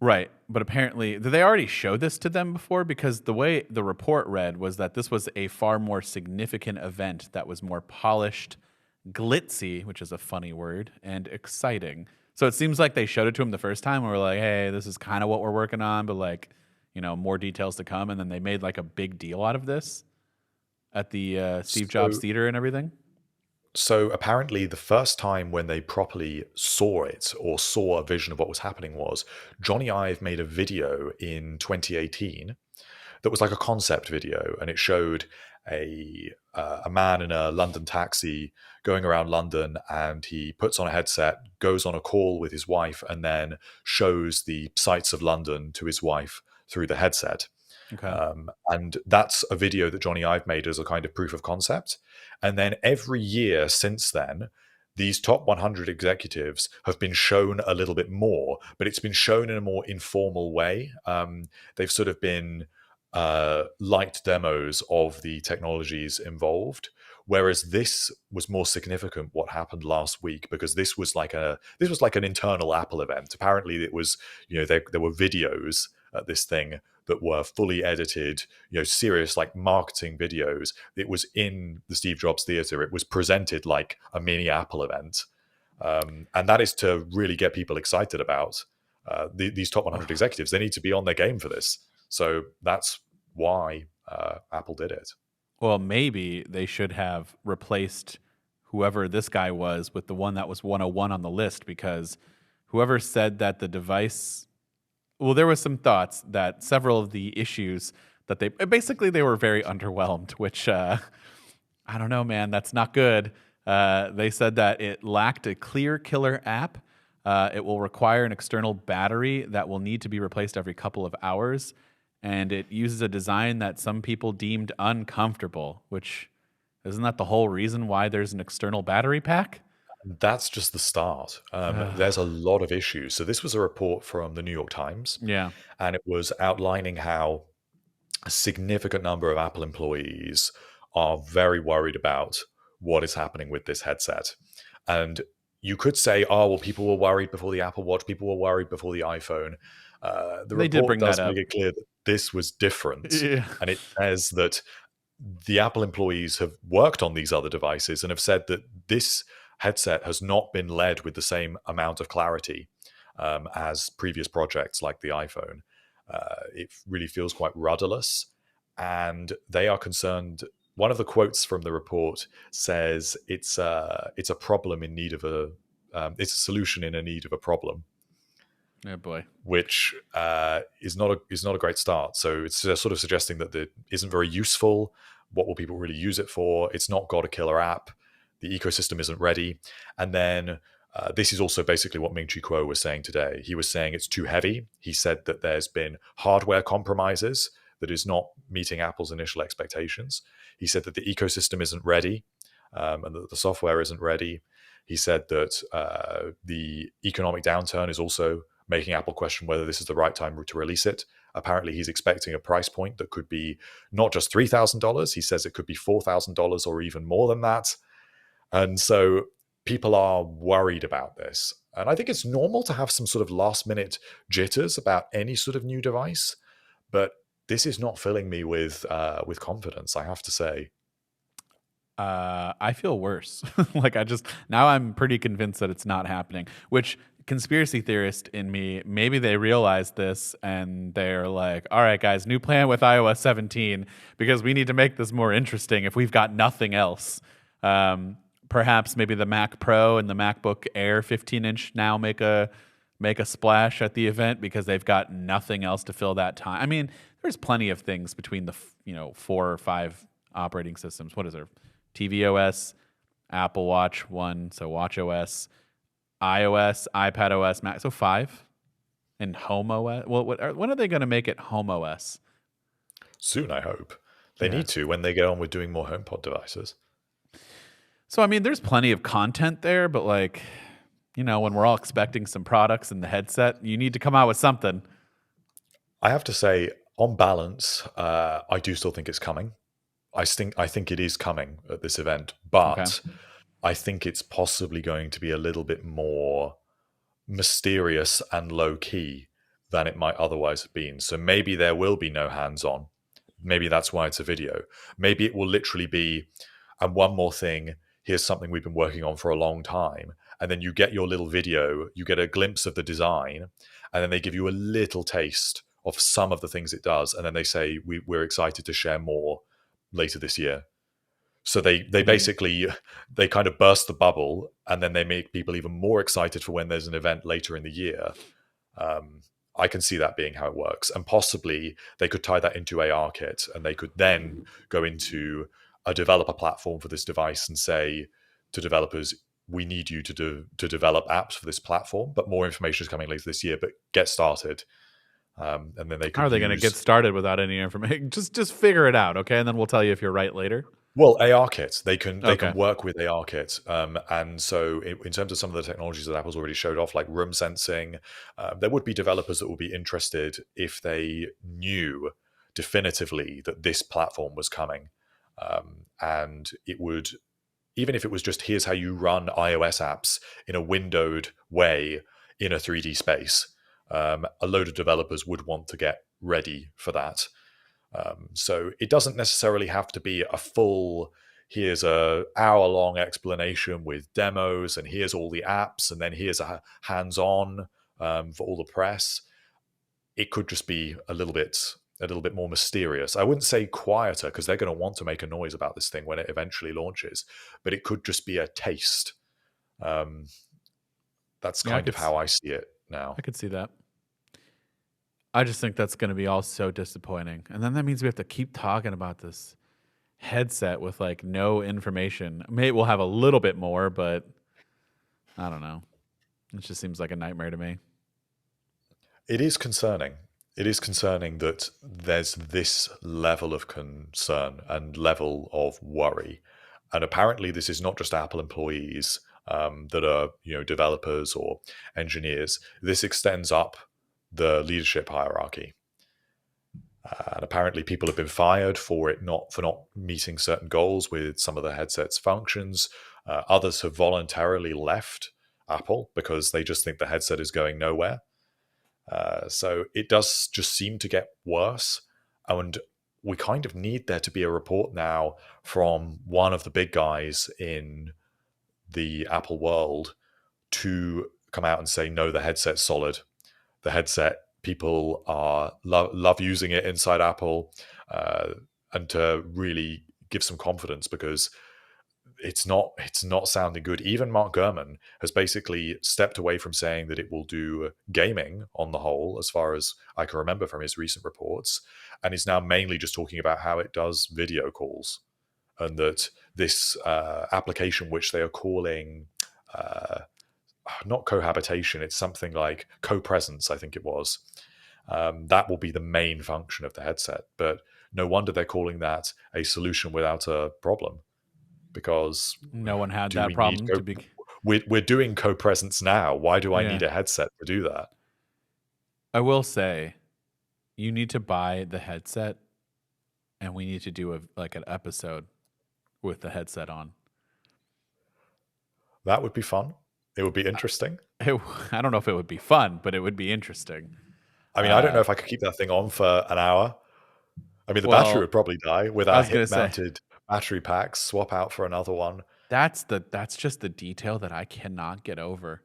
right, but apparently, did they already show this to them before? Because the way the report read was that this was a far more significant event that was more polished, glitzy, which is a funny word, and exciting. So it seems like they showed it to him the first time. And we're like, hey, this is kind of what we're working on, but like, more details to come. And then they made like a big deal out of this at the Steve Jobs So Theater and everything. So apparently, the first time when they properly saw it or saw a vision of what was happening was Johnny Ive made a video in 2018 that was like a concept video, and it showed a man in a London taxi going around London, and he puts on a headset, goes on a call with his wife, and then shows the sights of London to his wife through the headset. Okay. And that's a video that Johnny Ive made as a kind of proof of concept. And then every year since then, these top 100 executives have been shown a little bit more, but it's been shown in a more informal way. They've sort of been light demos of the technologies involved. Whereas this was more significant what happened last week, because this was like an internal Apple event. Apparently it was, there were videos at this thing that were fully edited, serious like marketing videos. It was in the Steve Jobs Theater. It was presented like a mini Apple event. And that is to really get people excited about these top 100 executives. They need to be on their game for this. So that's why Apple did it. Well, maybe they should have replaced whoever this guy was with the one that was 101 on the list, because whoever said that the device Well, there was some thoughts that several of the issues that they were very underwhelmed, which I don't know, man. That's not good. They said that it lacked a clear killer app. It will require an external battery that will need to be replaced every couple of hours. And it uses a design that some people deemed uncomfortable, which isn't that the whole reason why there's an external battery pack? That's just the start. There's a lot of issues. So this was a report from the New York Times, Yeah. and it was outlining how a significant number of Apple employees are very worried about what is happening with this headset. And you could say, oh, well, people were worried before the Apple Watch, people were worried before the iPhone. The They did report bring that does make up. it clear that this was different. Yeah. And it says that the Apple employees have worked on these other devices and have said that this headset has not been led with the same amount of clarity as previous projects like the iPhone. It really feels quite rudderless, and they are concerned. One of the quotes from the report says it's a problem in need of it's a solution in a need of a problem, Oh boy. which is not a great start. So it's sort of suggesting that it isn't very useful. What will people really use it for? It's not got a killer app. The ecosystem isn't ready. And then this is also basically what Ming-Chi Kuo was saying today. He was saying it's too heavy. He said that there's been hardware compromises that is not meeting Apple's initial expectations. He said that the ecosystem isn't ready and that the software isn't ready. He said that the economic downturn is also making Apple question whether this is the right time to release it. Apparently, he's expecting a price point that could be not just $3,000. He says it could be $4,000 or even more than that. And so people are worried about this. And I think it's normal to have some sort of last minute jitters about any sort of new device. But this is not filling me with confidence, I have to say. I feel worse. Like now I'm pretty convinced that it's not happening. Which conspiracy theorist in me, maybe they realized this and they're like, "All right, guys, new plan with iOS 17 because we need to make this more interesting. If we've got nothing else, perhaps maybe the Mac Pro and the MacBook Air 15-inch now make a splash at the event because they've got nothing else to fill that time. I mean, there's plenty of things between the 4 or 5 operating systems. What is there? tvOS, Apple Watch 1, so watchOS, iOS, iPadOS, Mac, so 5, and Home OS. Well, when are they going to make it Home OS? Soon, I hope. They Yeah. need to when they get on with doing more HomePod devices. So I mean, there's plenty of content there, but when we're all expecting some products in the headset, you need to come out with something. I have to say, on balance, I do still think it's coming. I think it is coming at this event, Okay. but I think it's possibly going to be a little bit more mysterious and low key than it might otherwise have been. So maybe there will be no hands on. Maybe that's why it's a video. Maybe it will literally be, and one more thing, here's something we've been working on for a long time. And then you get your little video, you get a glimpse of the design, and then they give you a little taste of some of the things it does. And then they say, we're excited to share more later this year. So they basically they kind of burst the bubble, and then they make people even more excited for when there's an event later in the year. I can see that being how it works, and possibly they could tie that into ARKit, and they could then go into a developer platform for this device and say to developers, "We need you to develop apps for this platform, but more information is coming later this year. But get started." And then they How are could they going to get use started without any information? Just figure it out, okay? And then we'll tell you if you're right later. well, ARKit. They can Okay. work with ARKit, and so in terms of some of the technologies that Apple's already showed off, like room sensing, there would be developers that would be interested if they knew definitively that this platform was coming, and it would, even if it was just here's how you run iOS apps in a windowed way in a 3D space. A load of developers would want to get ready for that. So it doesn't necessarily have to be a full, here's a hour-long explanation with demos, and here's all the apps, and then here's a hands-on for all the press. It could just be a little bit more mysterious. I wouldn't say quieter, because they're going to want to make a noise about this thing when it eventually launches, but it could just be a taste. That's Yeah, kind of how I see it now. I could see that. I just think that's going to be all so disappointing. And then that means we have to keep talking about this headset with like no information. Maybe we'll have a little bit more, but I don't know. It just seems like a nightmare to me. It is concerning. It is concerning that there's this level of concern and level of worry. And apparently, this is not just Apple employees that are, developers or engineers. This extends up the leadership hierarchy. And apparently, people have been fired for not meeting certain goals with some of the headset's functions. Others have voluntarily left Apple because they just think the headset is going nowhere. So it does just seem to get worse. And we kind of need there to be a report now from one of the big guys in the Apple world to come out and say, no, the headset's solid. The headset, people are love using it inside Apple, and to really give some confidence, because it's not sounding good. Even Mark Gurman has basically stepped away from saying that it will do gaming on the whole, as far as I can remember from his recent reports, and is now mainly just talking about how it does video calls, and that this application, which they are calling not cohabitation, it's something like co-presence, I think it was, that will be the main function of the headset. But no wonder they're calling that a solution without a problem, because No one had do that we need problem to be. we're doing co-presence now. Why do I Yeah. need a headset to do that? I will say, you need to buy the headset, and we need to do an episode with the headset on. That would be fun. It would be interesting. I don't know if it would be fun, but it would be interesting. I mean, I don't know if I could keep that thing on for an hour. I mean, the battery Well, would probably die with I our was gonna say hip-mounted battery packs. Swap out for another one. that's just the detail that I cannot get over.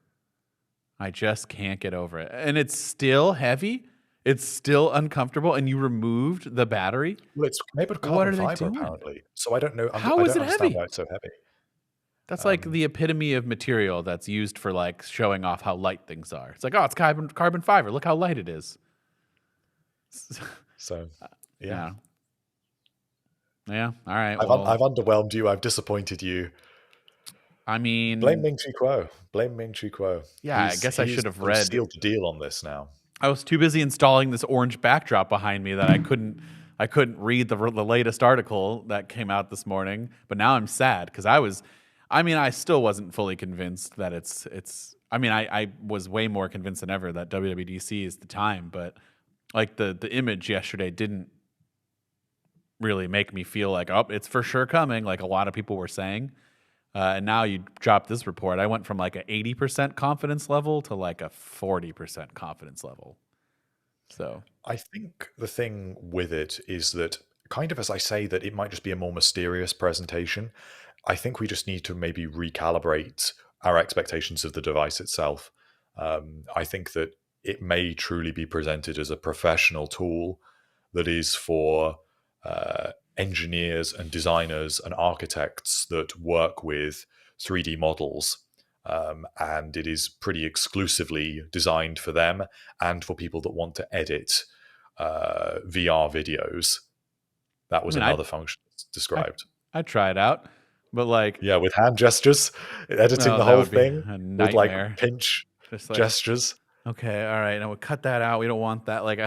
I just can't get over it, and it's still heavy. It's still uncomfortable, and you removed the battery. Well, it's made of What carbon are they fiber, doing? apparently. So I don't know. How I is don't it understand heavy? why it's so heavy. That's like the epitome of material that's used for like showing off how light things are. It's like, oh, it's carbon fiber. Look how light it is. So, Yeah. yeah. Yeah. All right. I've Well, underwhelmed you. I've disappointed you. I Blame mean, Ming-Chi Kuo. Blame Ming-Chi Kuo. yeah, I guess I should have sort of read. sealed the deal on this now. I was too busy installing this orange backdrop behind me that I couldn't read the latest article that came out this morning. But now I'm sad because I still wasn't fully convinced that it's. I mean, I was way more convinced than ever that WWDC is the time, but like the image yesterday didn't really make me feel like, oh, it's for sure coming, like a lot of people were saying. And now you drop this report. I went from like an 80% confidence level to like a 40% confidence level. So I think the thing with it is that, kind of as I say, that it might just be a more mysterious presentation, I think we just need to maybe recalibrate our expectations of the device itself. I think that it may truly be presented as a professional tool that is for engineers and designers and architects that work with 3D models. And it is pretty exclusively designed for them and for people that want to edit VR videos. That was another function described. I try it out, but like, Yeah, with hand gestures, editing no, the that whole would be thing a with like nightmare. pinch Just like, gestures. okay, all right, now we'll cut that out. We don't want that. Like,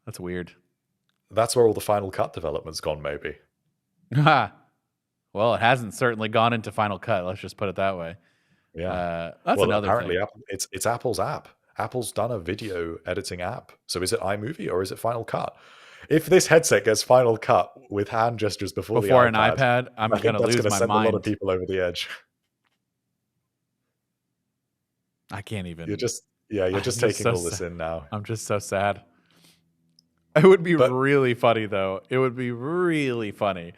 that's weird. That's where all the Final Cut development's gone, maybe. Well, it hasn't certainly gone into Final Cut. Let's just put it that way. Yeah. That's Well, another apparently thing. it's Apple's app. Apple's done a video editing app. So is it iMovie or is it Final Cut? If this headset gets Final Cut with hand gestures before the Before an iPad, iPad, I'm I think gonna that's lose going to my send a lot of mind. people over the edge. I can't even. You're just taking so all this in now. I'm just so sad. It would be But really funny though. It would be really funny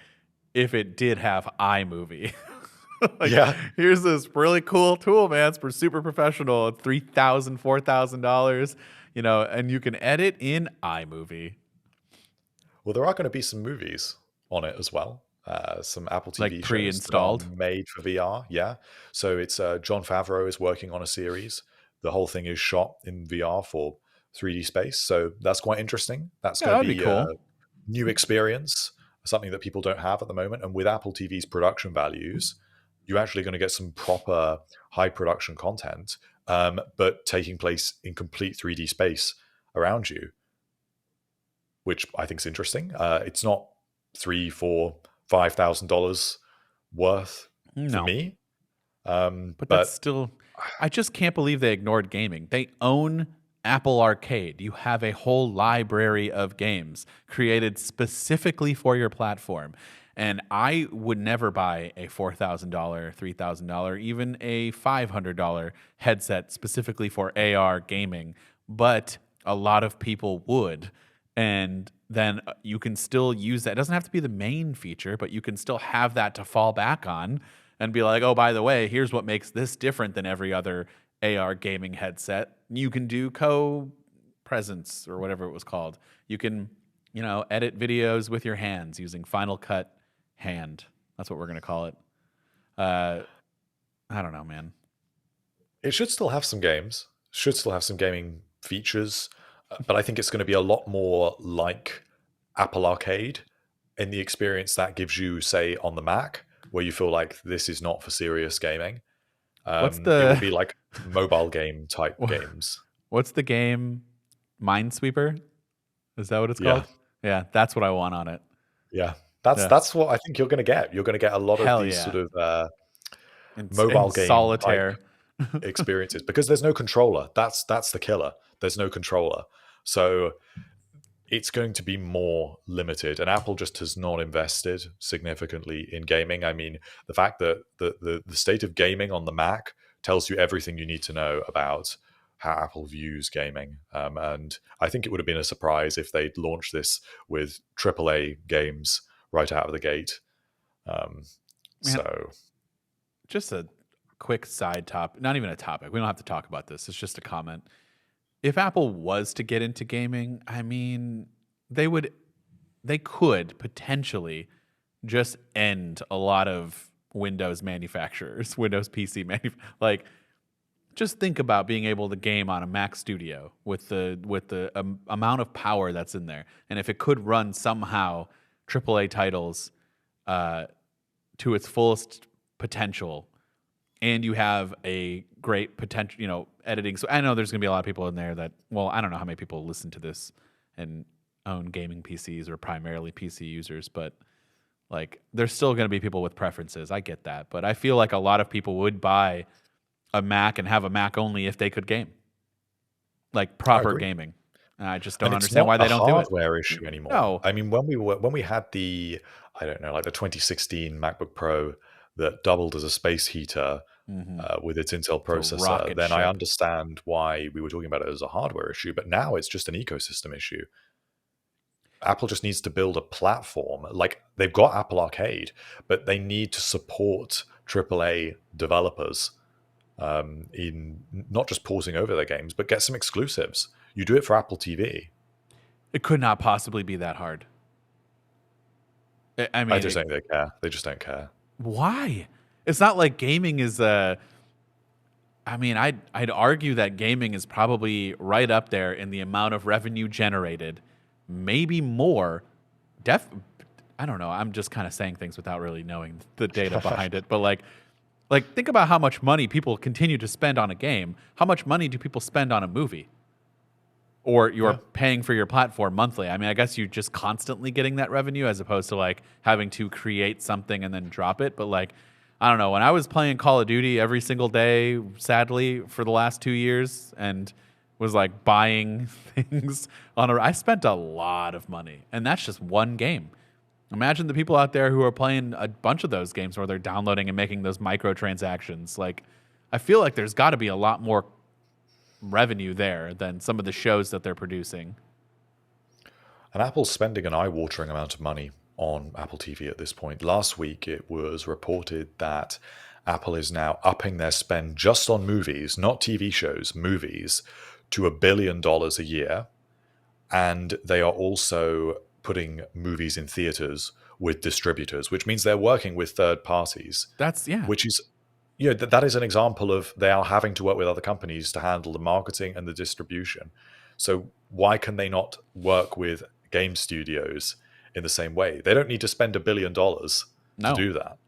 if it did have iMovie. Like, yeah, here's this really cool tool, man. It's super professional. $3,000, $4,000, and you can edit in iMovie. well, there are going to be some movies on it as well. Some Apple TV Like shows that are pre-installed? made for VR. Yeah, so it's John Favreau is working on a series. The whole thing is shot in VR for 3D space. So that's quite interesting. That's Yeah, going that to would be be a cool. new experience, something that people don't have at the moment. And with Apple TV's production values, you're actually going to get some proper high production content, but taking place in complete 3D space around you, which I think is interesting. It's not $3, $4, $5,000 worth for No, me, but that's but still. I just can't believe they ignored gaming. They own Apple Arcade. You have a whole library of games created specifically for your platform. And I would never buy a $4,000, $3,000, even a $500 headset specifically for AR gaming, but a lot of people would. And then you can still use that. It doesn't have to be the main feature, but you can still have that to fall back on and be like, oh, by the way, here's what makes this different than every other AR gaming headset. You can do co-presence or whatever it was called. You can, edit videos with your hands using Final Cut Hand. That's what we're going to call it. Uh, I don't know, man. it should still have some games, should still have some gaming features, but I think it's going to be a lot more like Apple Arcade in the experience that gives you, say, on the Mac, where you feel like this is not for serious gaming. What's It will the be like mobile game type games. what's the game? Minesweeper? Is that what it's Yeah, called? Yeah, that's what I want on it. yeah. That's Yeah. that's what I think you're going to get. You're going to get a lot of Hell these yeah. sort of In mobile game type solitaire. experiences because there's no controller. That's the killer. There's no controller. So it's going to be more limited. And Apple just has not invested significantly in gaming. I mean, the fact that the state of gaming on the Mac tells you everything you need to know about how Apple views gaming. And I think it would have been a surprise if they'd launched this with AAA games right out of the gate. Um, Man, so, just a quick side topic. Not even a topic. We don't have to talk about this. It's just a comment. If Apple was to get into gaming, I mean, they would they could potentially just end a lot of Windows manufacturers, Windows PC like just think about being able to game on a Mac Studio with the amount of power that's in there, and if it could run somehow AAA titles uh, to its fullest potential, and you have a great potential, editing. So I know there's going to be a lot of people in there that, well, I don't know how many people listen to this and own gaming PCs or primarily PC users, but like there's still going to be people with preferences. I get that, but I feel like a lot of people would buy a Mac and have a Mac only if they could game, like I proper agree. gaming. And I just don't And it's understand not why a they don't do it. hardware issue anymore. No. I mean, when we had the, I don't know, like the 2016 MacBook Pro that doubled as a space heater Hmm. with its Intel It's a processor, rocket then I ship. understand why we were talking about it as a hardware issue. But now it's just an ecosystem issue. Apple just needs to build a platform. Like they've got Apple Arcade, but they need to support AAA developers in not just porting over their games, but get some exclusives. You do it for Apple TV. It could not possibly be that hard. I I mean, just don't think they care. They just don't care. why? It's not like gaming is I mean, I'd argue that gaming is probably right up there in the amount of revenue generated, maybe more. Def, I don't know. I'm just kind of saying things without really knowing the data behind it. But like think about how much money people continue to spend on a game. How much money do people spend on a movie? Or you're Yeah. paying for your platform monthly. I mean, I guess you're just constantly getting that revenue as opposed to like having to create something and then drop it. But like, I don't know. When I was playing Call of Duty every single day, sadly, for the last 2 years, and was like buying things I spent a lot of money, and that's just one game. Imagine the people out there who are playing a bunch of those games where they're downloading and making those microtransactions. Like, I feel like there's got to be a lot more revenue there than some of the shows that they're producing. And Apple's spending an eye-watering amount of money on Apple TV at this point. Last week, it was reported that Apple is now upping their spend just on movies, not TV shows, movies, to $1 billion a year. And they are also putting movies in theaters with distributors, which means they're working with third parties, That's yeah. which is, that is an example of they are having to work with other companies to handle the marketing and the distribution. So why can they not work with game studios in the same way? They don't need to spend $1 billion to No. do that.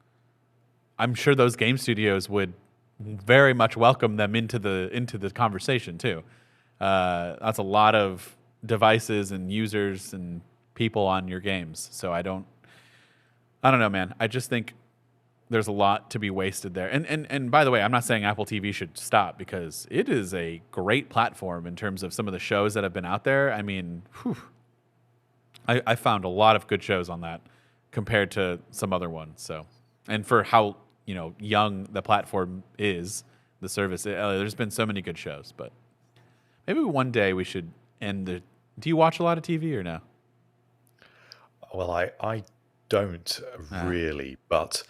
I'm sure those game studios would very much welcome them into the conversation too. That's a lot of devices and users and people on your games. So I don't know, man. I just think there's a lot to be wasted there. And by the way, I'm not saying Apple TV should stop, because it is a great platform in terms of some of the shows that have been out there. I mean, I found a lot of good shows on that compared to some other ones. So, and for how young the platform is, the service, there's been so many good shows. But maybe one day we should end the. Do you watch a lot of TV or no? Well, I don't really, but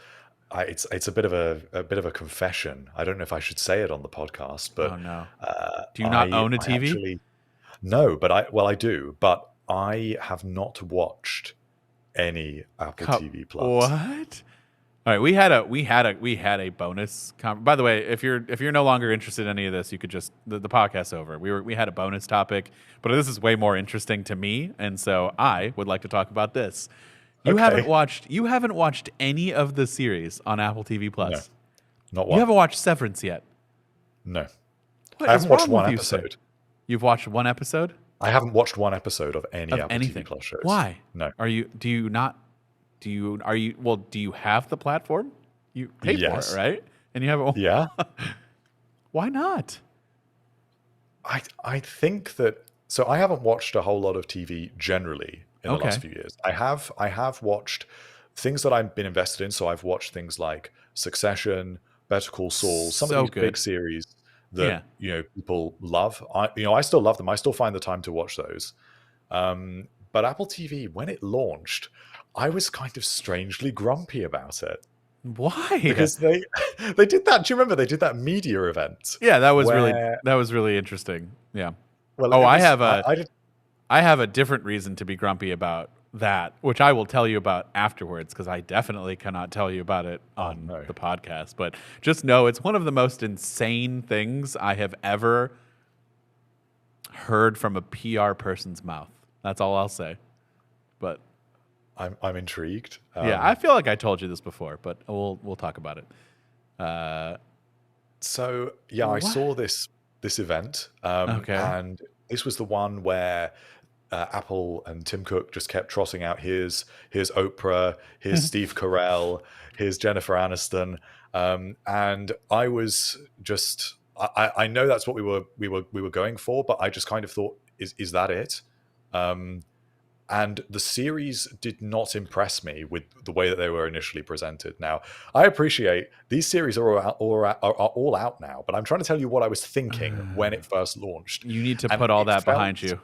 it's a bit of a confession. I don't know if I should say it on the podcast, but Oh no. Do you not own a TV? Actually, no, but I do, but I have not watched any Apple TV Plus. What? All right, we had a bonus. By the way, if you're no longer interested in any of this, you could just the podcast's over. We had a bonus topic, but this is way more interesting to me, and so I would like to talk about this. You haven't watched any of the series on Apple TV Plus. No, not one. You haven't watched Severance yet. No, What I is haven't watched wrong one with you, episode. sir? You've watched one episode I haven't watched one episode of any of Apple anything. TV Plus shows. Why? No. Do you have the platform? You pay for Yes. it, right? And you haven't. Yeah. Why not? I think that, so I haven't watched a whole lot of TV generally in the last few years. I have watched things that I've been invested in. So I've watched things like Succession, Better Call Saul, some So of these good. big series that people love. I still love them. I still find the time to watch those. But Apple TV, when it launched, I was kind of strangely grumpy about it. Why? Because they did that. Do you remember they did that media event? Yeah, that was where- really interesting. Yeah. Well, Oh, it I was- have a I did, I have a different reason to be grumpy about that, which I will tell you about afterwards, because I definitely cannot tell you about it on no. the podcast. But just know it's one of the most insane things I have ever heard from a PR person's mouth. That's all I'll say. But I'm intrigued. yeah, I feel like I told you this before, but we'll talk about it. So yeah, I What? saw this event, Okay. and this was the one where Apple and Tim Cook just kept trotting out here's Oprah, here's Steve Carell, here's Jennifer Aniston, and I was just I know that's what we were going for, but I just kind of thought, is that it? And the series did not impress me with the way that they were initially presented. Now, I appreciate these series are all out now, but I'm trying to tell you what I was thinking when it first launched. You need to And put all it that felt- behind you.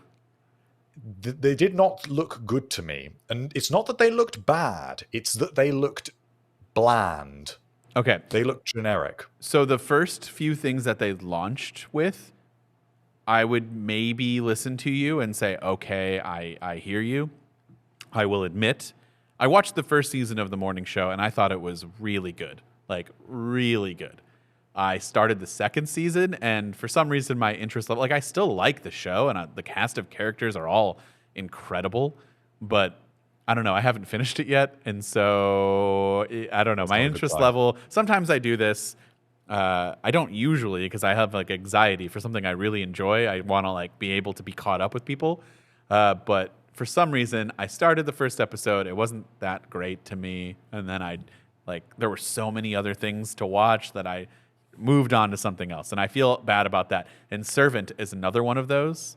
They did not look good to me. And it's not that they looked bad, it's that they looked bland. Okay. They looked generic. So the first few things that they launched with, I would maybe listen to you and say, okay, I hear you. I will admit, I watched the first season of The Morning Show and I thought it was really good. Like, really good. I started the second season, and for some reason my interest level, like, I still like the show, and the cast of characters are all incredible, but I don't know, I haven't finished it yet, and so I don't know. My not a good interest sign. level, sometimes I do this. I don't usually, because I have like anxiety for something I really enjoy. I want to like be able to be caught up with people. But for some reason, I started the first episode. It wasn't that great to me. And then there were so many other things to watch that I moved on to something else. And I feel bad about that. And Servant is another one of those,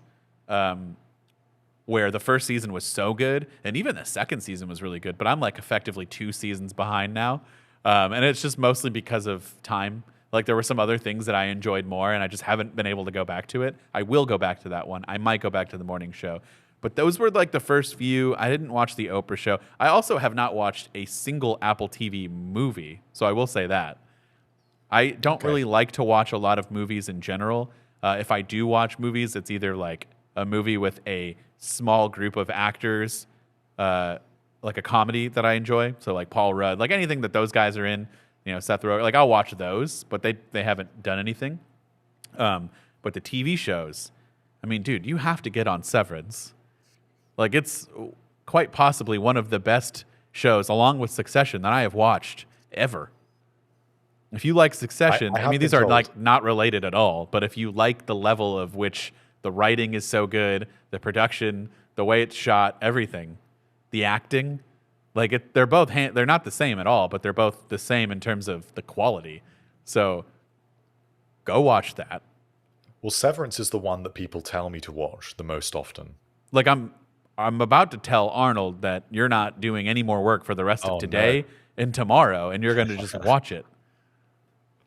where the first season was so good. And even the second season was really good. But I'm like effectively 2 seasons behind now. And it's just mostly because of time. Like, there were some other things that I enjoyed more, and I just haven't been able to go back to it. I will go back to that one. I might go back to The Morning Show. But those were like the first few. I didn't watch The Oprah Show. I also have not watched a single Apple TV movie, so I will say that. I don't really like to watch a lot of movies in general. If I do watch movies, it's either like a movie with a small group of actors, like a comedy that I enjoy. So like Paul Rudd, like anything that those guys are in, Seth Rogen, like I'll watch those, but they haven't done anything. But the TV shows, I mean, dude, you have to get on Severance. Like, it's quite possibly one of the best shows, along with Succession, that I have watched ever. If you like Succession, I I mean, have been these are told. like not related at all, but if you like the level of which the writing is so good, the production, the way it's shot, everything, the acting, like they're both they're not the same at all, but they're both the same in terms of the quality. So go watch that. Well, Severance is the one that people tell me to watch the most often. Like I'm about to tell Arnold that you're not doing any more work for the rest of Oh no. today and tomorrow, and you're going to just watch it.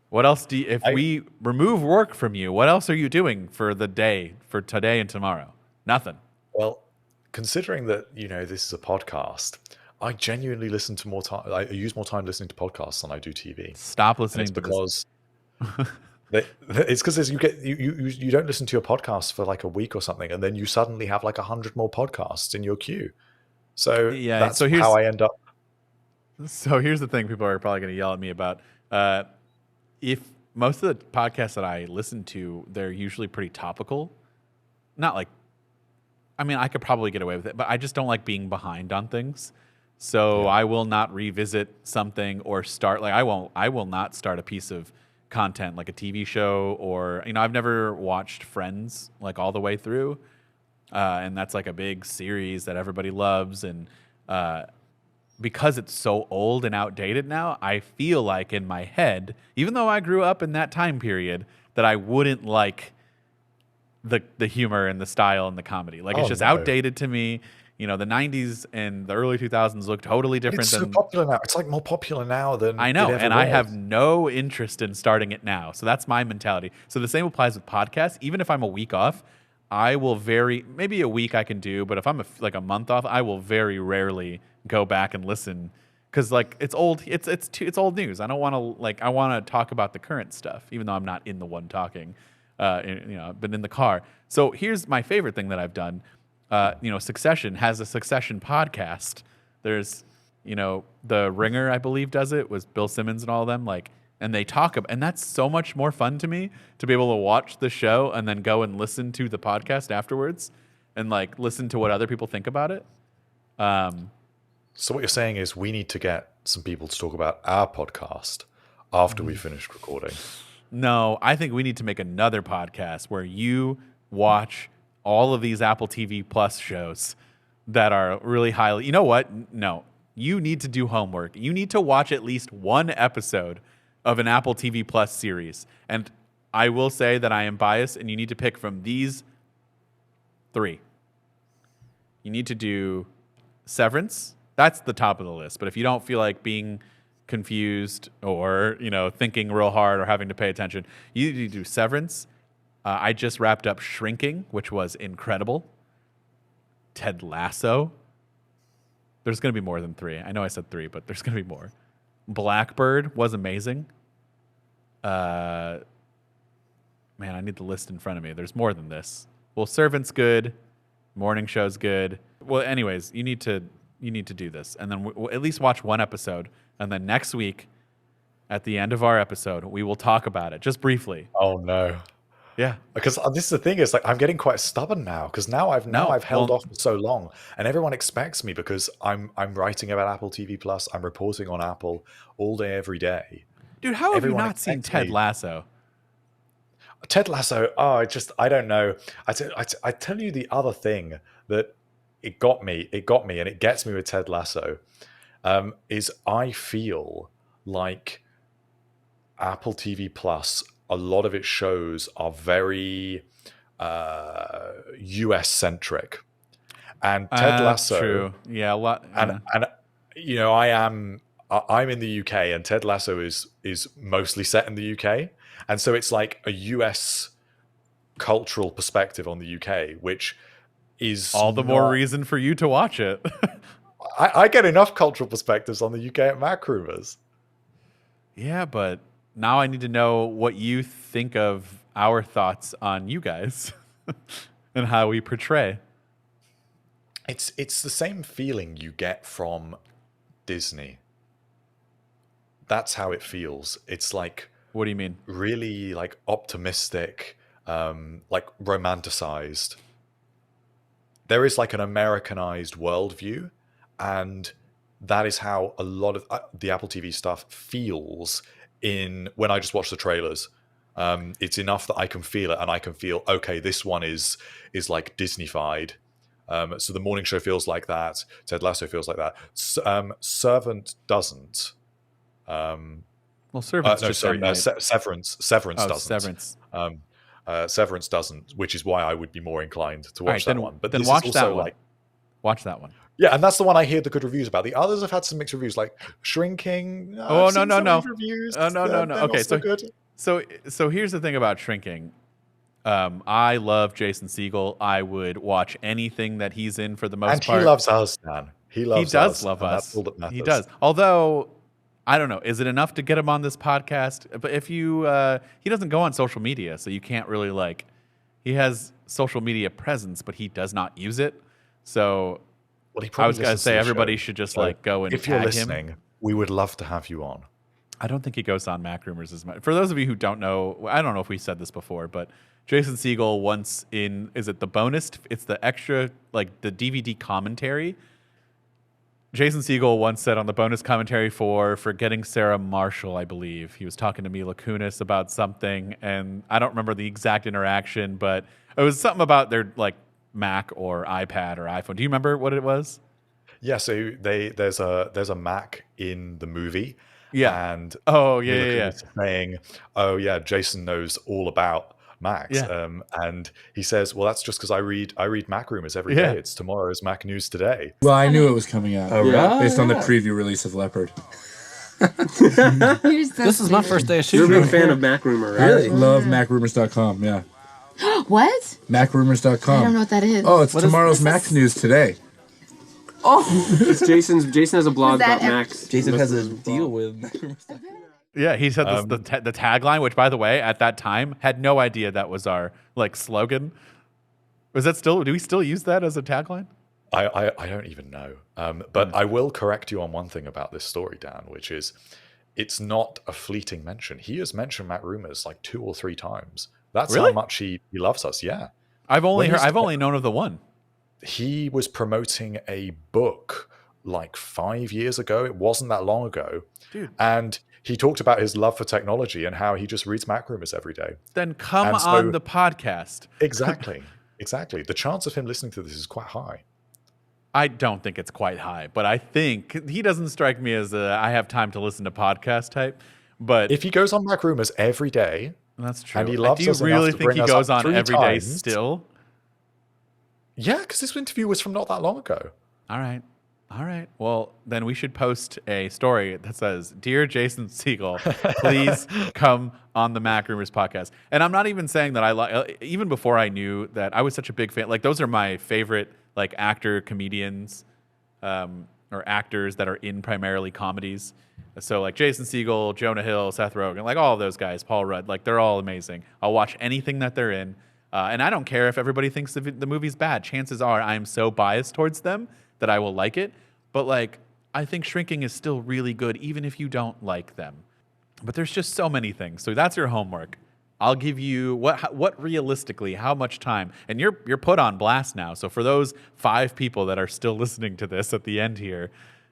What else do you, if I we remove work from you, what else are you doing for the day, for today and tomorrow? Nothing. Well, considering that, this is a podcast, I genuinely listen to more time. I use more time listening to podcasts than I do TV. Stop And listening it's to this. because it's because you don't listen to your podcast for like a week or something, and then you suddenly have like 100 more podcasts in your queue. So Yeah. that's how I end up. So here's the thing people are probably going to yell at me about. If most of the podcasts that I listen to, they're usually pretty topical. Not like, I mean, I could probably get away with it, but I just don't like being behind on things. So Yeah. I will not revisit something or start, like, I will not start a piece of content like a TV show or, I've never watched Friends like all the way through. And that's like a big series that everybody loves. And, because it's so old and outdated now, I feel like in my head, even though I grew up in that time period, that I wouldn't like the humor and the style and the comedy. Like, it's Oh just no. outdated to me. The 90s and the early 2000s look totally But different it's so than popular now. It's like more popular now than I know, it ever and was. I have no interest in starting it now. So that's my mentality. So the same applies with podcasts. Even if I'm a week off, I will maybe a week I can do, but if I'm like a month off, I will very rarely go back and listen because like it's old. It's old news. I don't want to I want to talk about the current stuff, even though I'm not in the one talking. I've been in the car. So here's my favorite thing that I've done. Succession has a Succession podcast. There's the Ringer, I believe, does it with Bill Simmons and all of them. And they talk about, and that's so much more fun to me to be able to watch the show and then go and listen to the podcast afterwards and like listen to what other people think about it. So what you're saying is we need to get some people to talk about our podcast after we finish recording. No, I think we need to make another podcast where you watch all of these Apple TV Plus shows that are really highly. You know what? No, you need to do homework. You need to watch at least one episode of an Apple TV Plus series. And I will say that I am biased, and you need to pick from these three. You need to do Severance. That's the top of the list. But if you don't feel like being confused or, thinking real hard or having to pay attention, you need to do Severance. I just wrapped up Shrinking, which was incredible. Ted Lasso. There's going to be more than three. I know I said three, but there's going to be more. Blackbird was amazing. Man, I need the list in front of me. There's more than this. Well, Servant's good. Morning Show's good. Well, anyways, you need to do this, and then we'll at least watch one episode, and then next week, at the end of our episode, we will talk about it just briefly. Oh no. Yeah. Because this is the thing is like I'm getting quite stubborn now because now I've held off for so long and everyone expects me because I'm writing about Apple TV Plus, I'm reporting on Apple all day every day. Dude, how have Everyone you not seen expects Ted me. Lasso? Ted Lasso, I don't know. I tell you the other thing that it got me and it gets me with Ted Lasso is I feel like Apple TV Plus, a lot of its shows are very US centric, and Ted Lasso. True. Yeah, a lot. Yeah. And I'm in the UK, and Ted Lasso is mostly set in the UK, and so it's like a US cultural perspective on the UK, which is all the more reason for you to watch it. I get enough cultural perspectives on the UK at MacRumors. Yeah, but now I need to know what you think of our thoughts on you guys and how we portray. It's the same feeling you get from Disney. That's how it feels. It's like, what do you mean? Really like optimistic, like romanticized. There is like an Americanized worldview, and that is how a lot of the Apple TV stuff feels in when I just watch the trailers. It's enough that I can feel it, and I can feel, okay, this one is like Disney-fied. So the morning show feels like that. Ted Lasso feels like that. Servant doesn't. Well, Servants just sorry, Severance oh, doesn't. Severance. Severance doesn't, which is why I would be more inclined to watch All right, that one. But then this watch is also that one. like, watch that one. yeah, and that's the one I hear the good reviews about. The others have had some mixed reviews, like Shrinking. Oh, I've no, seen no, some no. reviews. Oh, no, no, no. They're Okay, not so good. So here's the thing about Shrinking. I love Jason Segel. I would watch anything that he's in for the most part. And he loves us, Dan. He loves us. He does love us. That's all that matters. He does. Although, I don't know. Is it enough to get him on this podcast? But if you, he doesn't go on social media, so you can't really like, he has social media presence, but he does not use it. So Well, he I was probably going to listens say the everybody show. should just So like go and if you're tag listening, him. we would love to have you on. I don't think he goes on MacRumors as much. For those of you who don't know, I don't know if we said this before, but Jason Segel once is it the bonus? It's the extra, like the DVD commentary. Jason Segel once said on the bonus commentary for Forgetting Sarah Marshall, I believe, he was talking to Mila Kunis about something, and I don't remember the exact interaction, but it was something about their like Mac or iPad or iPhone. Do you remember what it was? Yeah, so there's a Mac in the movie. Yeah. And Oh, Mila yeah, yeah, yeah. Kunis is saying, oh yeah, Jason knows all about Macs. Yeah. And he says, well, that's just because I read MacRumors every Yeah. day. It's tomorrow's Mac News today. Well, I knew it was coming out. Oh, really? Based on the preview release of Leopard. This is my first day of You're a shooting. big fan of MacRumor, I right? love MacRumors.com, yeah. What? MacRumors.com. I don't know what that is. Oh, it's What is- tomorrow's Mac News today. It's Jason has a blog Was that about Macs. Jason has a Listens as well. deal with MacRumors. Yeah, he said this, the tagline, which by the way, at that time, had no idea that was our like slogan. Was that still? Do we still use that as a tagline? I don't even know. But I will correct you on one thing about this story, Dan, which is it's not a fleeting mention. He has mentioned MacRumors like 2 or 3 times. That's Really? how much he loves us. Yeah. I've only When he's- I've only known of the one. He was promoting a book like 5 years ago. It wasn't that long ago. Dude. And he talked about his love for technology and how he just reads MacRumors every day. Then come And so- on the podcast. Exactly. Exactly. The chance of him listening to this is quite high. I don't think it's quite high, but I think he doesn't strike me as a I have time to listen to podcast type. But If he goes on MacRumors every day, that's true. and he loves Do you us enough really to think bring he us goes up on 3 every day times- still? yeah, because this interview was from not that long ago. All right. All right. Well, then we should post a story that says, "Dear Jason Segel, please come on the MacRumors podcast." And I'm not even saying that I like. Even before I knew that I was such a big fan. Like those are my favorite like actor comedians, or actors that are in primarily comedies. So like Jason Segel, Jonah Hill, Seth Rogen, like all of those guys, Paul Rudd, like they're all amazing. I'll watch anything that they're in. And I don't care if everybody thinks the movie's bad. Chances are I am so biased towards them that I will like it. But like, I think Shrinking is still really good, even if you don't like them. But there's just so many things. So that's your homework. I'll give you what realistically, how much time, and you're put on blast now. So for those 5 people that are still listening to this at the end here,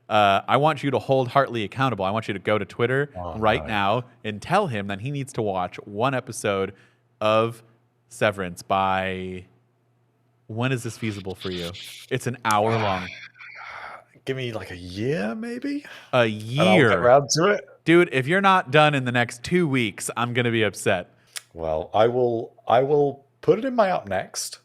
I want you to hold Hartley accountable. I want you to go to Twitter now and tell him that he needs to watch 1 episode of Severance by. When is this feasible for you? It's an hour long. Give me like a year, maybe. A And I'll year. get around to it. Dude, if you're not done in the next 2 weeks, I'm going to be upset. Well, I will put it in my up next,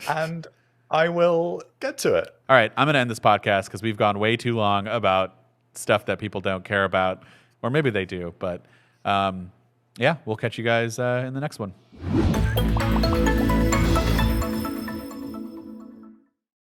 and I will get to it. All right, I'm going to end this podcast because we've gone way too long about stuff that people don't care about, or maybe they do. But yeah, we'll catch you guys in the next one.